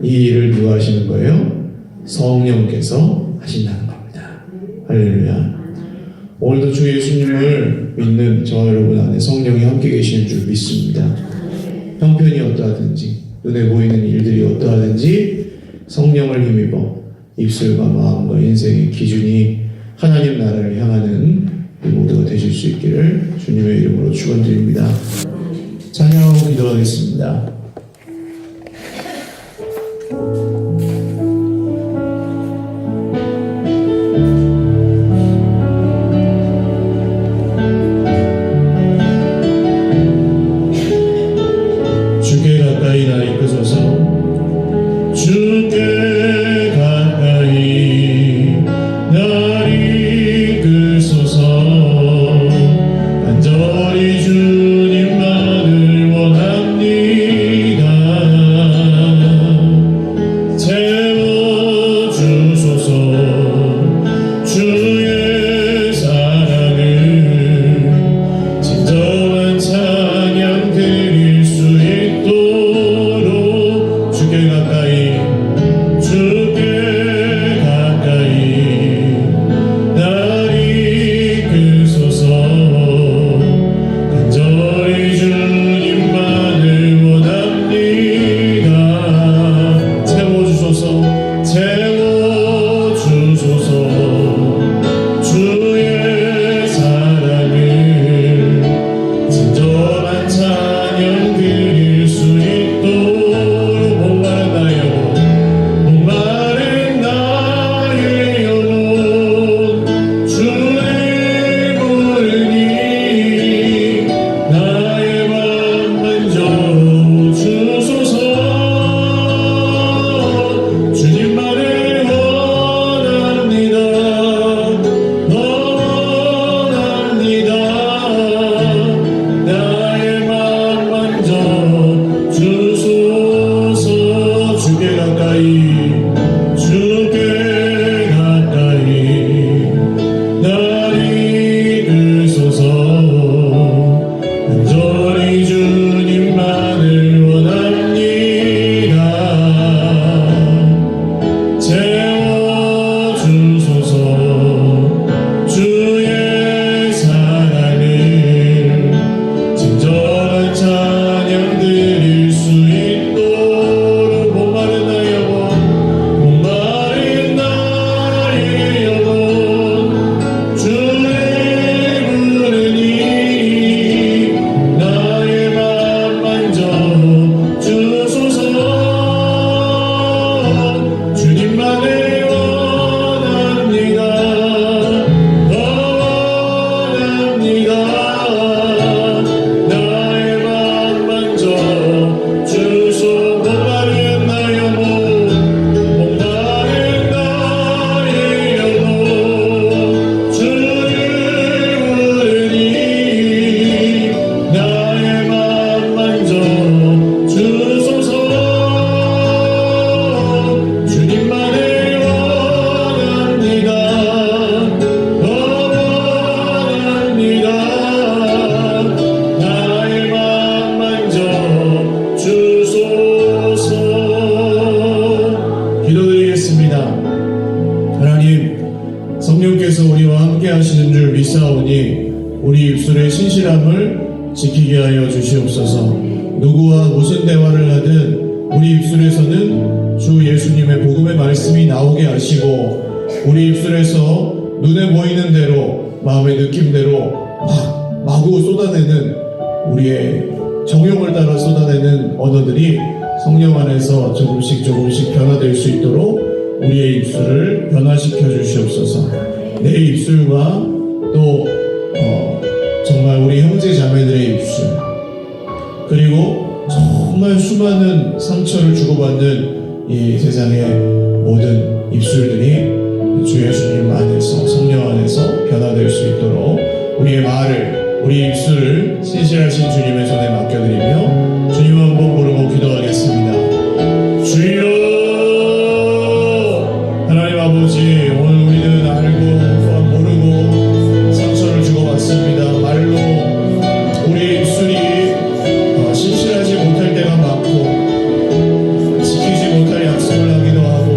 이 일을 누가 하시는 거예요? 성령께서 하신다는 겁니다. 할렐루야. 오늘도 주 예수님을 믿는 저 여러분 안에 성령이 함께 계시는 줄 믿습니다. 형편이 어떠하든지 눈에 보이는 일들이 어떠하든지 성령을 힘입어 입술과 마음과 인생의 기준이 하나님 나라를 향하는 이 모두가 되실 수 있기를 주님의 이름으로 축원드립니다. 찬양하고 기도하겠습니다. 가까이 나 이끄소서. 주께 가까이 나 이끄소서. 간절히 주님만을 원합니다. 채워주소서. 주의 사랑을 진정한 찬양 드릴 수 있도록 주께 가까이 날 이끄소서. 간절히 주님만을 원합니다. 채워주소서. 주의 사랑을 진정한 찬양 드릴 수 있도록 목마른 나의 영혼 주를 부르니 나의 맘 만져 주소서. 주님만을 원합니다. 원합니다. 나의 맘 만져 주소서. 주께 가까이 날 이끄소서. 간절히 주님만을 원합니다. 채워주소서. 주의 사랑을 진정한 찬양 드릴 수 있도록 목마른 나의 영혼 주를 부르니 나의 맘 만져 주소서. 주님만을 원합니다. 원합니다. 나의 맘 만져 주소서. 목마른 나의 영혼 주를 부르니 나의 맘 만져 주소서. 주님만을 원합니다. 원합니다. 나의 맘 만져 주소서. 기도드리겠습니다. 하나님, 성령께서 우리와 함께 하시는 줄 믿사오니 우리 입술의 신실함을 지키게 하여 주시옵소서. 누구와 무슨 대화를 하든 우리 입술에서는 주 예수님의 복음의 말씀이 나오게 하시고 우리 입술에서 눈에 보이는 대로 마음의 느낌대로 마구 쏟아내는 우리의 정욕을 따라 쏟아내는 언어들이 성령 안에서 조금씩 변화될 수 있도록 우리의 입술을 변화시켜 주시옵소서. 내 입술과 또 정말 우리 형제 자매들의 입술, 그리고 정말 수많은 상처를 주고받는 이 세상의 모든 입술들이 주 예수님 안에서, 성령 안에서 변화될 수 있도록 우리의 말을, 우리 입술을 신실하신 주님의 손에 맡겨드리며 주님 한번 부르고 기도하겠습니다. 주여, 하나님 아버지, 오늘 우리는 알고 모르고 상처를 주고받습니다. 말로 우리의 입술이 신실하지 못할 때가 많고 지키지 못할 약속을 하기도 하고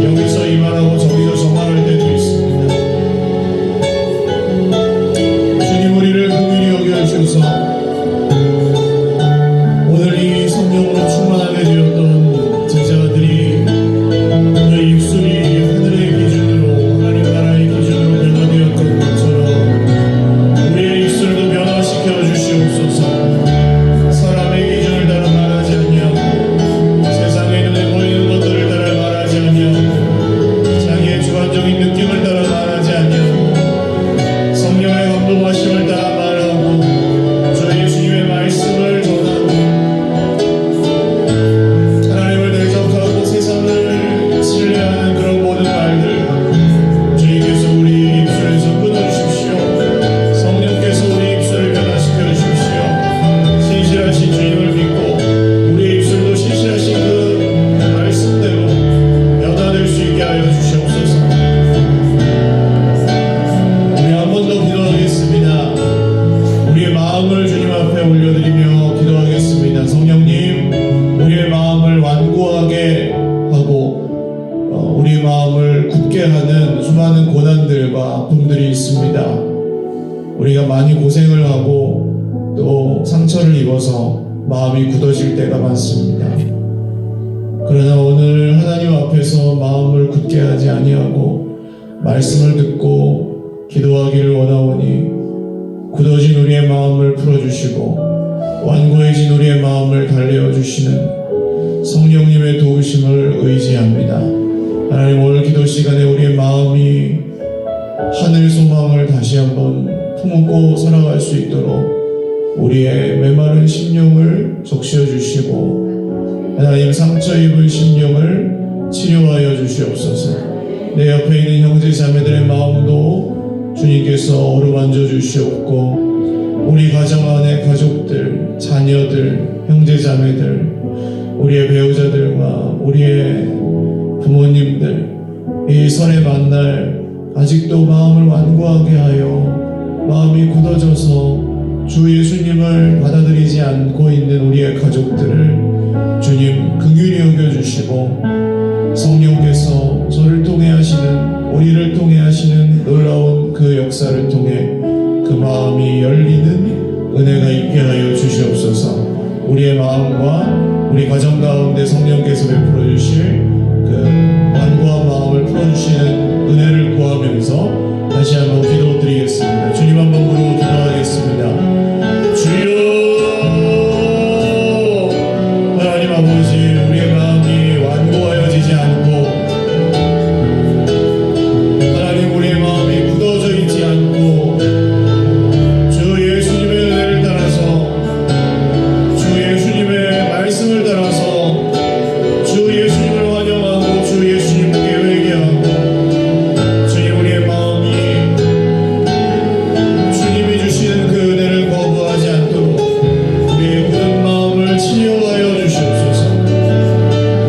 여기서 이만하고 저기서 저만할 때도 있습니다. 주님, 우리를 긍휼히 여겨 주셔서 오늘 이 성령으로 많이 고생을 하고 또 상처를 입어서 마음이 굳어질 때가 많습니다. 그러나 오늘 하나님 앞에서 마음을 굳게 하지 아니하고 말씀을 듣고 기도하기를 원하오니 굳어진 우리의 마음을 풀어주시고 완고해진 우리의 마음을 달래어 주시는 성령님의 도우심을 의지합니다. 하나님, 오늘 기도 시간에 우리의 마음이 하늘 소망을 다시 한번 품고 살아갈 수 있도록 우리의 메마른 심령을 적셔 주시고 하나님, 상처 입은 심령을 치료하여 주시옵소서. 내 옆에 있는 형제 자매들의 마음도 주님께서 어루만져 주시옵고 우리 가정 안의 가족들, 자녀들, 형제 자매들, 우리의 배우자들과 우리의 부모님들, 이 설의 만날 아직도 마음을 완고하게 하여 마음이 굳어져서 주 예수님을 받아들이지 않고 있는 우리의 가족들을 주님 긍휼히 여겨주시고 성령께서 저를 통해 하시는, 우리를 통해 하시는 놀라운 그 역사를 통해 그 마음이 열리는 은혜가 있게 하여 주시옵소서. 우리의 마음과 우리 가정 가운데 성령께서 베풀어 주실 그 완고한 마음을 풀어주시는 은혜를 구하면서 다시 한번 기도드리겠습니다. 주님 한번 부르고 기도하겠습니다. 주여, 하나님 아버지, 우리의 마음이 완고하여지지 않고 하나님, 우리의 마음이 굳어져 있지 않고 주 예수님의 은혜를 따라서, 주 예수님의 말씀을 따라서 주 예수님을 환영하고 주 예수님께 회개하고 주님, 우리의 마음이 주님이 주시는 그 은혜를 거부하지 않도록 우리의 굳은 마음을 치료하여 주시옵소서.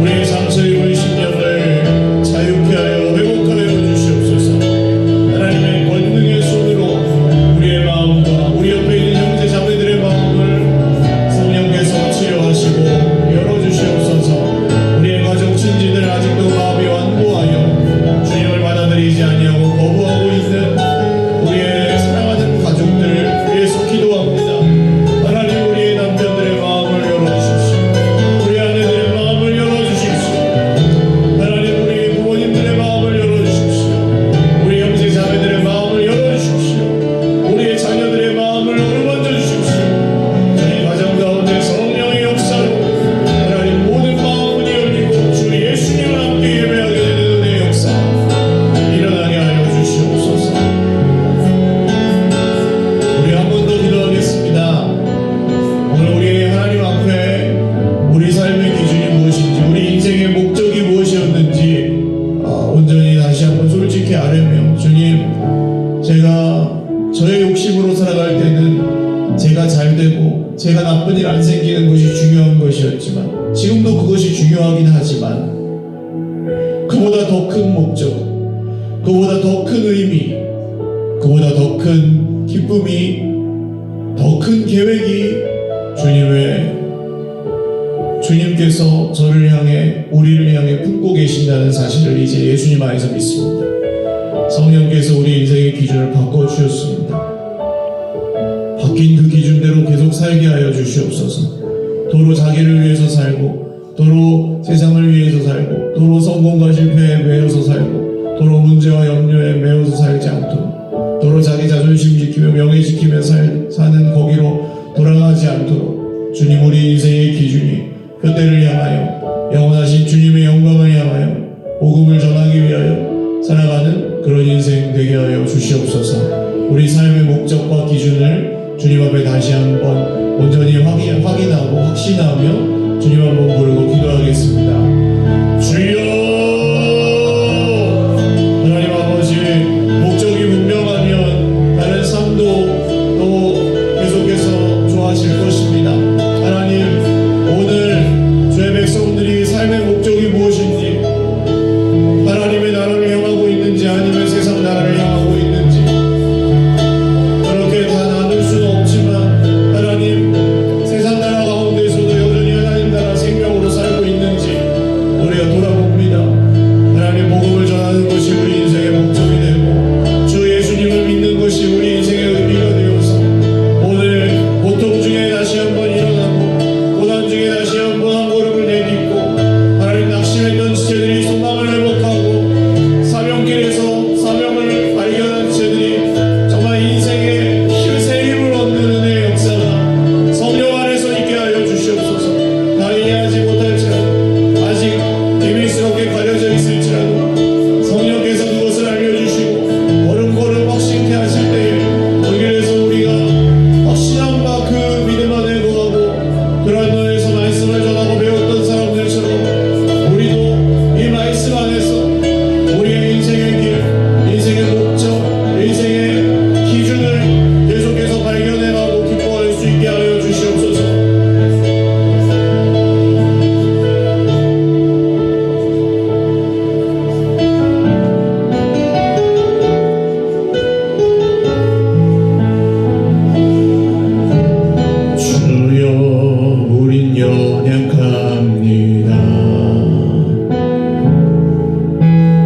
우리의 상처 입은 심령을 자유케 하여 회복하여 주시옵소서. 하나님의 권능의 손으로 우리의 마음과 우리 옆에 있는 형제 자매들의 마음을 성령께서 치료하시고 열어주시옵소서. 우리의 가족 친지들 아직도 마음이 완고하여 주님을 받아들이지 아니하고 거부하고 있는 우리의 사랑하는 가족들 위해서 기도합니다. 하나님, 우리의 남편들의 마음을 열어주십시오. 우리 아내들의 마음을 열어주십시오. 하나님, 우리 부모님들의 마음을 열어주십시오. 우리 형제 자매들의 마음을 열어주십시오. 우리의 자녀들의 마음을 어루만져 주십시오. 저희 가정 가운데 성령의 역사로 하나님, 모든 마음이 열리고 주 예수님을 함께 예배하게 되는 은혜의 역사 일어나게 하여 주시옵소서. 우리 한 번 더 기도하겠습니다. 오늘 우리 하나님 앞에 우리 삶의 기준이 무엇인지, 우리 인생의 목적이 무엇이었는지 온전히 다시 한번 솔직히 아뢰며, 주님, 제가 저의 욕심으로 살아갈 때는 제가 잘 되고 제가 나쁜 일 안 생기는 것이 중요한 것이었지만, 지금도 그것이 중요하긴 하지만 그보다 더 큰 목적, 그보다 더 큰 의미, 그보다 더 큰 기쁨이, 더 큰 계획이 주님께서 저를 향해, 우리를 향해 품고 계신다는 사실을 이제 예수님 안에서 믿습니다. 성령께서 우리 인생의 기준을 바꿔주셨습니다. 바뀐 그 기준대로 계속 살게 하여 주시옵소서. 도로 자기를 위해서 살고, 도로 세상을 위해서 살고, 도로 성공과 실패에 매여서 살고, 도로 문제와 염려에 매여서 살지 않도록, 도로 자기 자존심 지키며 명예 지키며 사는 거기로 돌아가지 않도록 주님, 우리 인생의 기준이 표대를 향하여 영원하신 주님의 영광을 향하여 복음을 전하기 위하여 살아가는 그런 인생 되게 하여 주시옵소서. 우리 삶의 목적과 기준을 주님 앞에 다시 한번 온전히 확인하고 확신하며 주님 한번 부르고 기도하겠습니다. 주여, 하나님 아버지, 목적이 분명하면 다른 삶도 또 계속해서 좋아질 것입니다. 하나님, 오늘 주의 백성들이 감사합니다.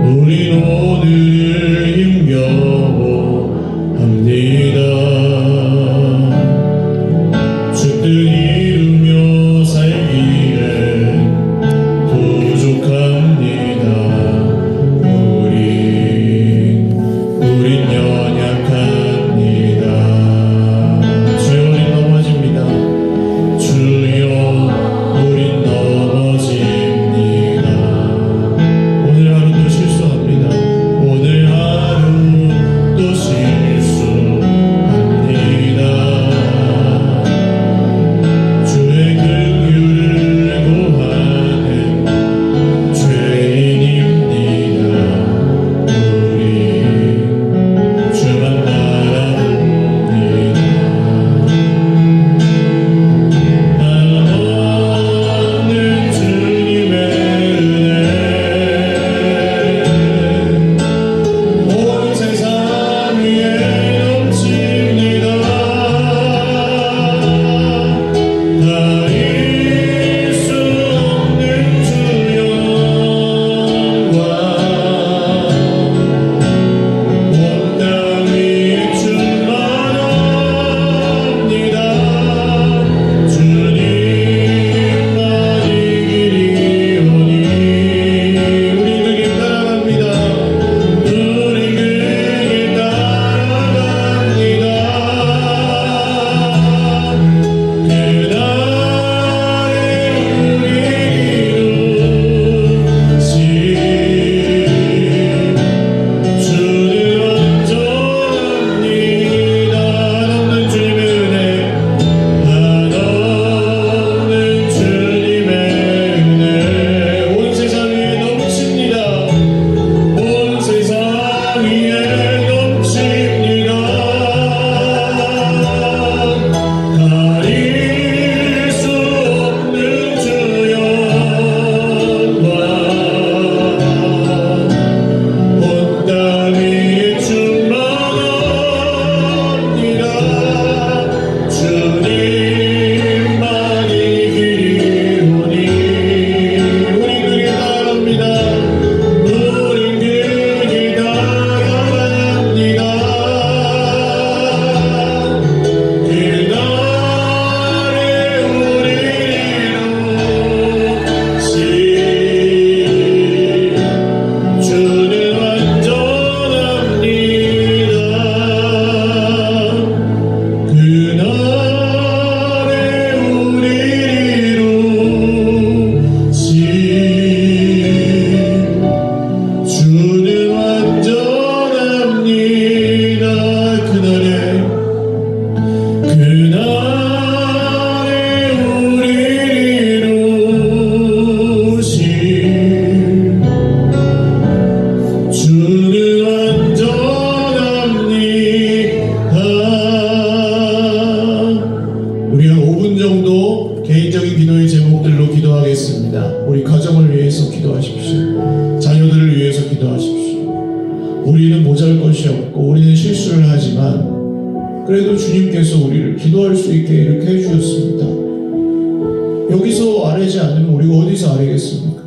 우린 오늘을 힘겨워합니다. 주뜻 이루며 살기에 부족합니다. 우린 연약합니다. 주여 우린 넘어집니다. 주여 우린 넘어집니다. 오늘 하루도 실수합니다. 오늘 하루도 실수합니다. 주의 긍휼을 구하는 죄인입니다. 우리 주만 바라봅니다. 나는 주님의 은혜 온 세상 위에 넘칩니다. 다릴 수 없는 주 영광 온 땅 위에 충만합니다. 주님만이 길이오니 우리 그 길 따라갑니다. 우리 그 길 따라갑니다. 그날에 우리 이루시 주는 완전합니다. 한없는 주님의 은혜 한없는 주님의 은혜 온 세상 위에 넘칩니다. 온 세상 위에 넘칩니다. 가릴 수 없는 주 영광 온 땅 위에 충만합니다. 주님만이 길이오니 우리 그 길 따라갑니다. 우린 그 길 따라갑니다. 그날에 우리 이루시 주는 완전합니다. 그날에 우리 이루시 주는 완전합니다. 그날에 우리 이루시 주는 완전합니다. 우리 한 5분 정도 개인적인 기도의 제목들로 기도하겠습니다. 우리 가정을 위해서 기도하십시오. 자녀들을 위해서 기도하십시오. 우리는 모자랄 것이 없고 우리는 실수를 하지만 그래도 주님께서 우리를 기도할 수 있게 이렇게 해주셨습니다. 여기서 아뢰지 않으면 우리가 어디서 아뢰겠습니까?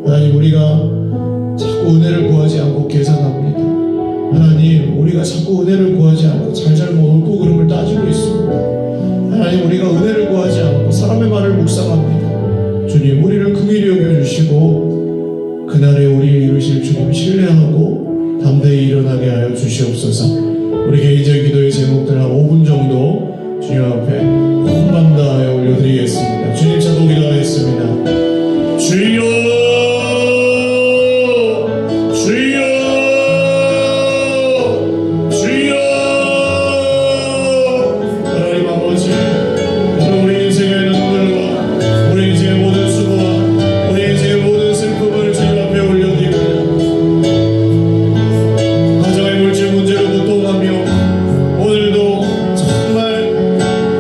하나님, 우리가 자꾸 은혜를 구하지 않고 계산합니다. 하나님, 우리가 자꾸 은혜를 구하지 않고 잘잘못 옳고 그름을 따지고 있습니다. 하나님, 우리가 은혜를 구하지 않고 사람의 말을 묵상합니다. 주님, 우리를 긍휼히 여겨주시고 그날에 우리를 이루실 주님 신뢰하고 담대히 일어나게 하여 주시옵소서. 우리 개인적인 기도의 제목들 한 5분 정도 주님 앞에 혼만 다하여 올려드리겠습니다. 주님 찾고 기도하겠습니다. 주여, 주여, 주여. 하나님 아버지, 오늘 우리 인생의 눈물과 우리 인생의 모든 수고와 우리 인생의 모든 슬픔을 주님 앞에 올려드립니다. 가정의 물질 문제로 고통하며 오늘도 정말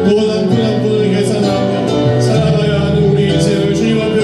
또 한 푼 한 푼을 계산하며 살아가야 하는 우리 인생을 주님 앞에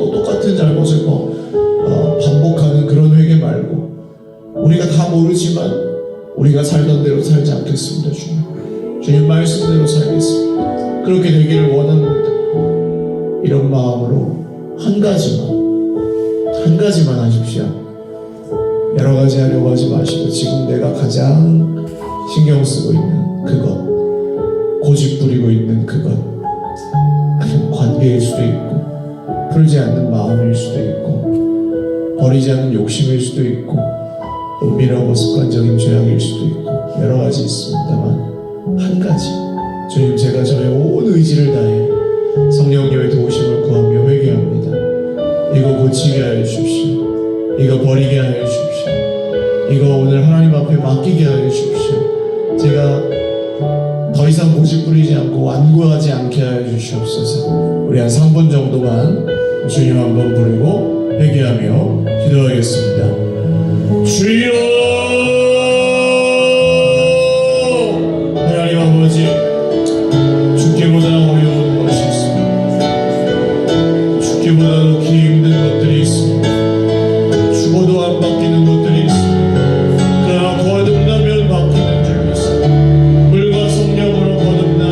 또 똑같은 잘못을 반복하는 그런 회개 말고 우리가 다 모르지만 우리가 살던 대로 살지 않겠습니다. 주님 말씀대로 살겠습니다. 그렇게 되기를 원합니다. 이런 마음으로 한 가지만 하십시오. 여러 가지 하려고 하지 마시고 지금 내가 가장 신경 쓰고 있는 그것, 고집 부리고 있는 그것, 그냥 관계일 수도 있고 풀지 않는 마음일 수도 있고 버리지 않는 욕심일 수도 있고 은밀하고 습관적인 죄악일 수도 있고 여러 가지 있습니다만 한 가지, 주님 제가 저의 온 의지를 다해 성령님의 도우심을 구하며 회개합니다. 이거 고치게 하여 주십시오. 이거 버리게 하여 주십시오. 이거 오늘 하나님 앞에 맡기게 하여 주십시오. 제가 더 이상 고집 부리지 않고 완고하지 않게 하여 주시옵소서. 우리 한 3분 정도만 주님 한번 부르고 회개하며 기도하겠습니다. 주여, 하나님 아버지, 죽기보다 어려운 것이 있습니다. 죽기보다 놓기 힘든 것들이 있습니다. 죽어도 안 바뀌는 것들이 있습니다. 그러나 거듭나면 바뀌는 줄 믿습니다. 물과 성령으로 거듭나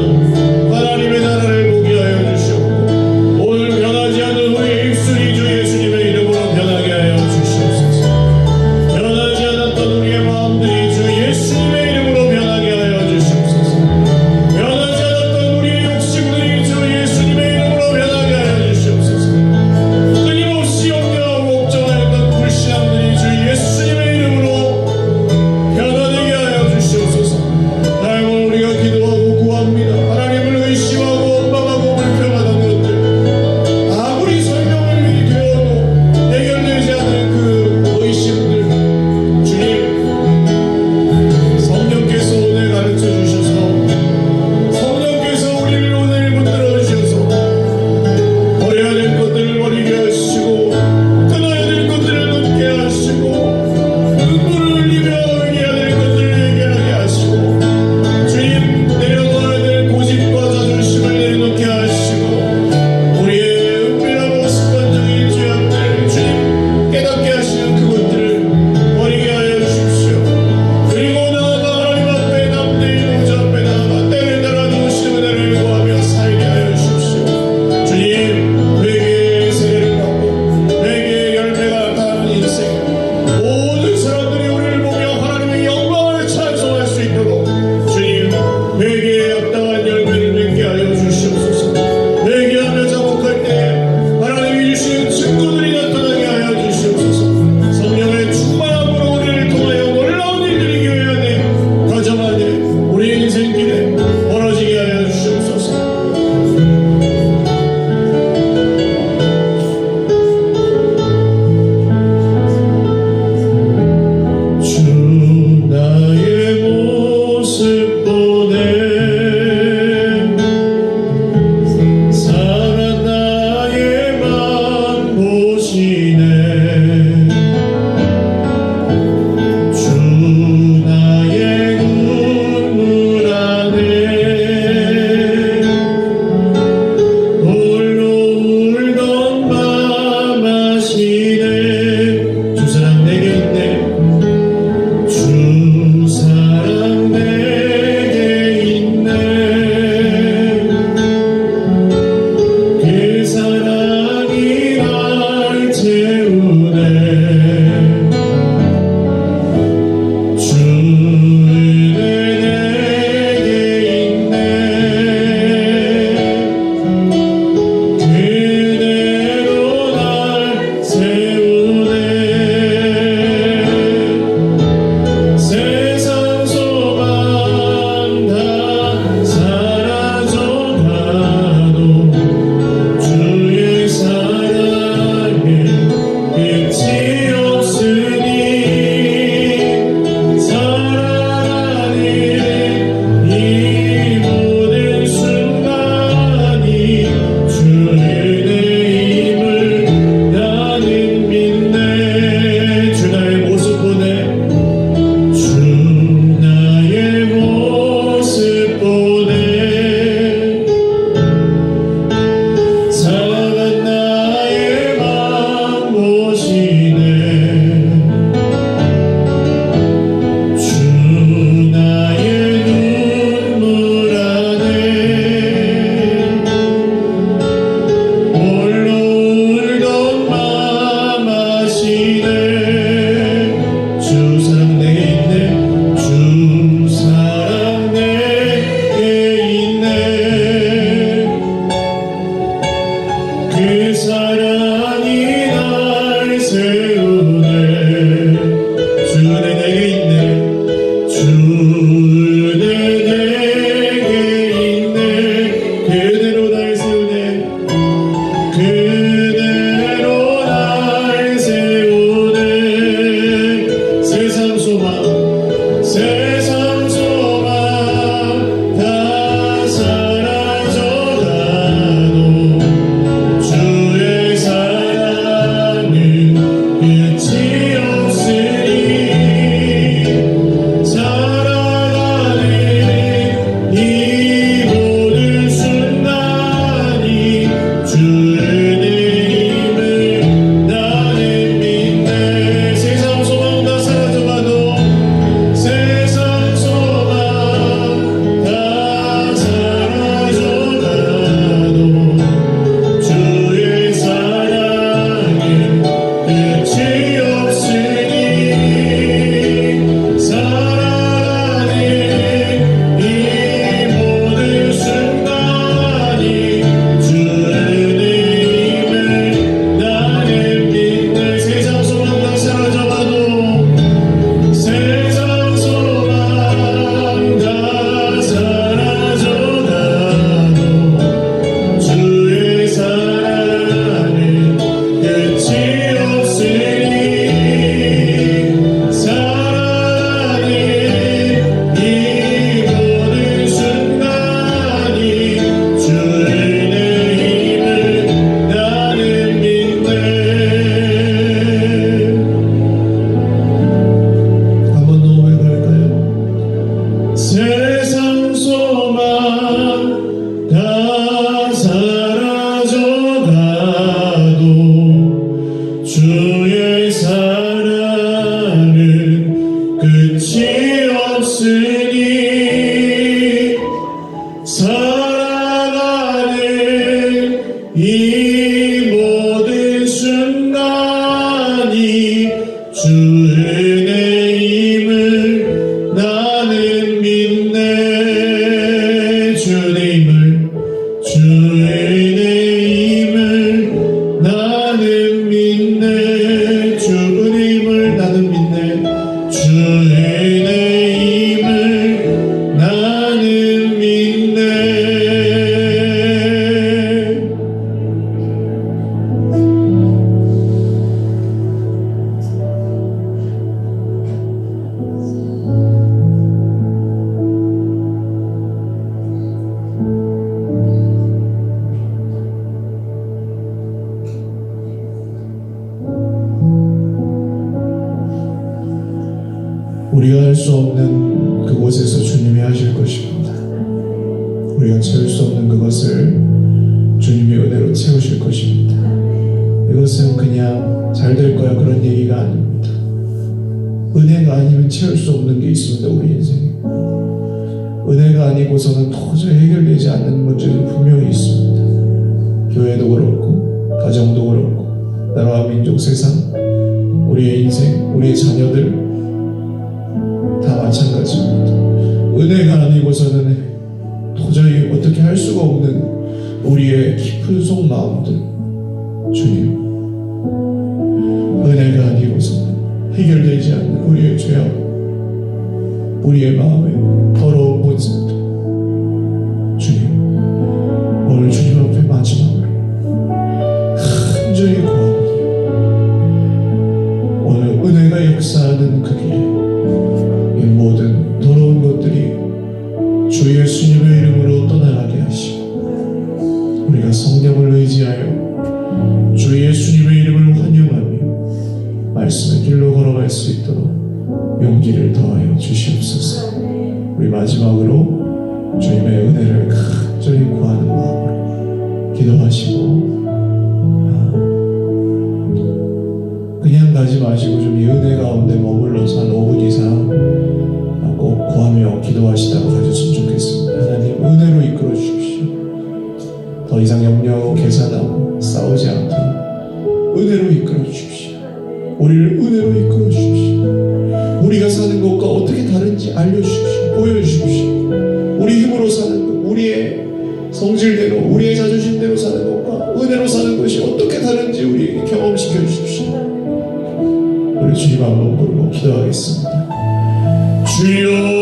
하나님의 나라를 보게 하여 주시옵고 오늘 변하지 않는 우리의 입술이 주 예수님의 이름으로 변하게 하여 주시옵소서. 변하지 않았던 우리의 마음들이 주 예수님의 이름으로 변하게 하여 주시옵소서. 변하지 않았던 우리의 욕심들이 주 예수님의 이름으로 변하게 하여 주시옵소서. 끊임없이 옮겨오고 믿네. 주의 힘을 나는 믿네. 주의 힘을 나는 믿네. 우리가 할 수 없는 그곳에서 주님이 하실 것입니다. 우리가 채울 수 없는 그것을 주님이 은혜로 채우실 것입니다. 이것은 그냥 잘 될 거야 그런 얘기가 아닙니다. 은혜가 아니면 채울 수 없는 게 있습니다. 우리 인생에 은혜가 아니고서는 도저히 해결되지 않는 문제들이 분명히 있습니다. 교회도 그렇고 가정도 그렇고 나라와 민족 세상 우리의 인생 우리의 자녀들 다 마찬가지입니다. 은혜가 아니고서는 도저히 어떻게 할 수가 없는 우리의 깊은 속마음들 주님 은혜가 아니고서는 해결되지 않는 우리의 죄악 우리의 마음의 더러운 본성들 주님 오늘 주님 앞에 마지막으로 간절히 구합니다. 오늘 은혜가 역사하는 그 길에 이 모든 더러운 것들이 주 예수님의 이름으로 떠나가게 하시고 우리가 성령을 의지하여 주 예수님의 이름을 환영하며 말씀의 길로 걸어갈 수 있도록 용기를 더하여 주시옵소서. 우리 마지막으로 주님의 은혜를 간절히 구하는 마음으로 기도하시고 그냥 가지 마시고 좀 이 은혜 가운데 머물러서 한 5분 이상 꼭 구하며 기도하시다가 가셨으면 좋겠습니다. 하나님 은혜로 이끌어 주십시오. 더 이상 염려하고 계산하고 싸우지 않게 은혜로 이끌어 주십시오. 우리를 은혜로 이끌어 주십시오. 우리가 사는 것과 어떻게 다른지 알려주십시오. 보여주십시오. 우리 힘으로 사는 것, 우리의 성질대로 우리의 자존심대로 사는 것과 은혜로 사는 것이 어떻게 다른지 우리에게 경험시켜 주십시오. 우리 주님 한번 부르고 기도하겠습니다. 주여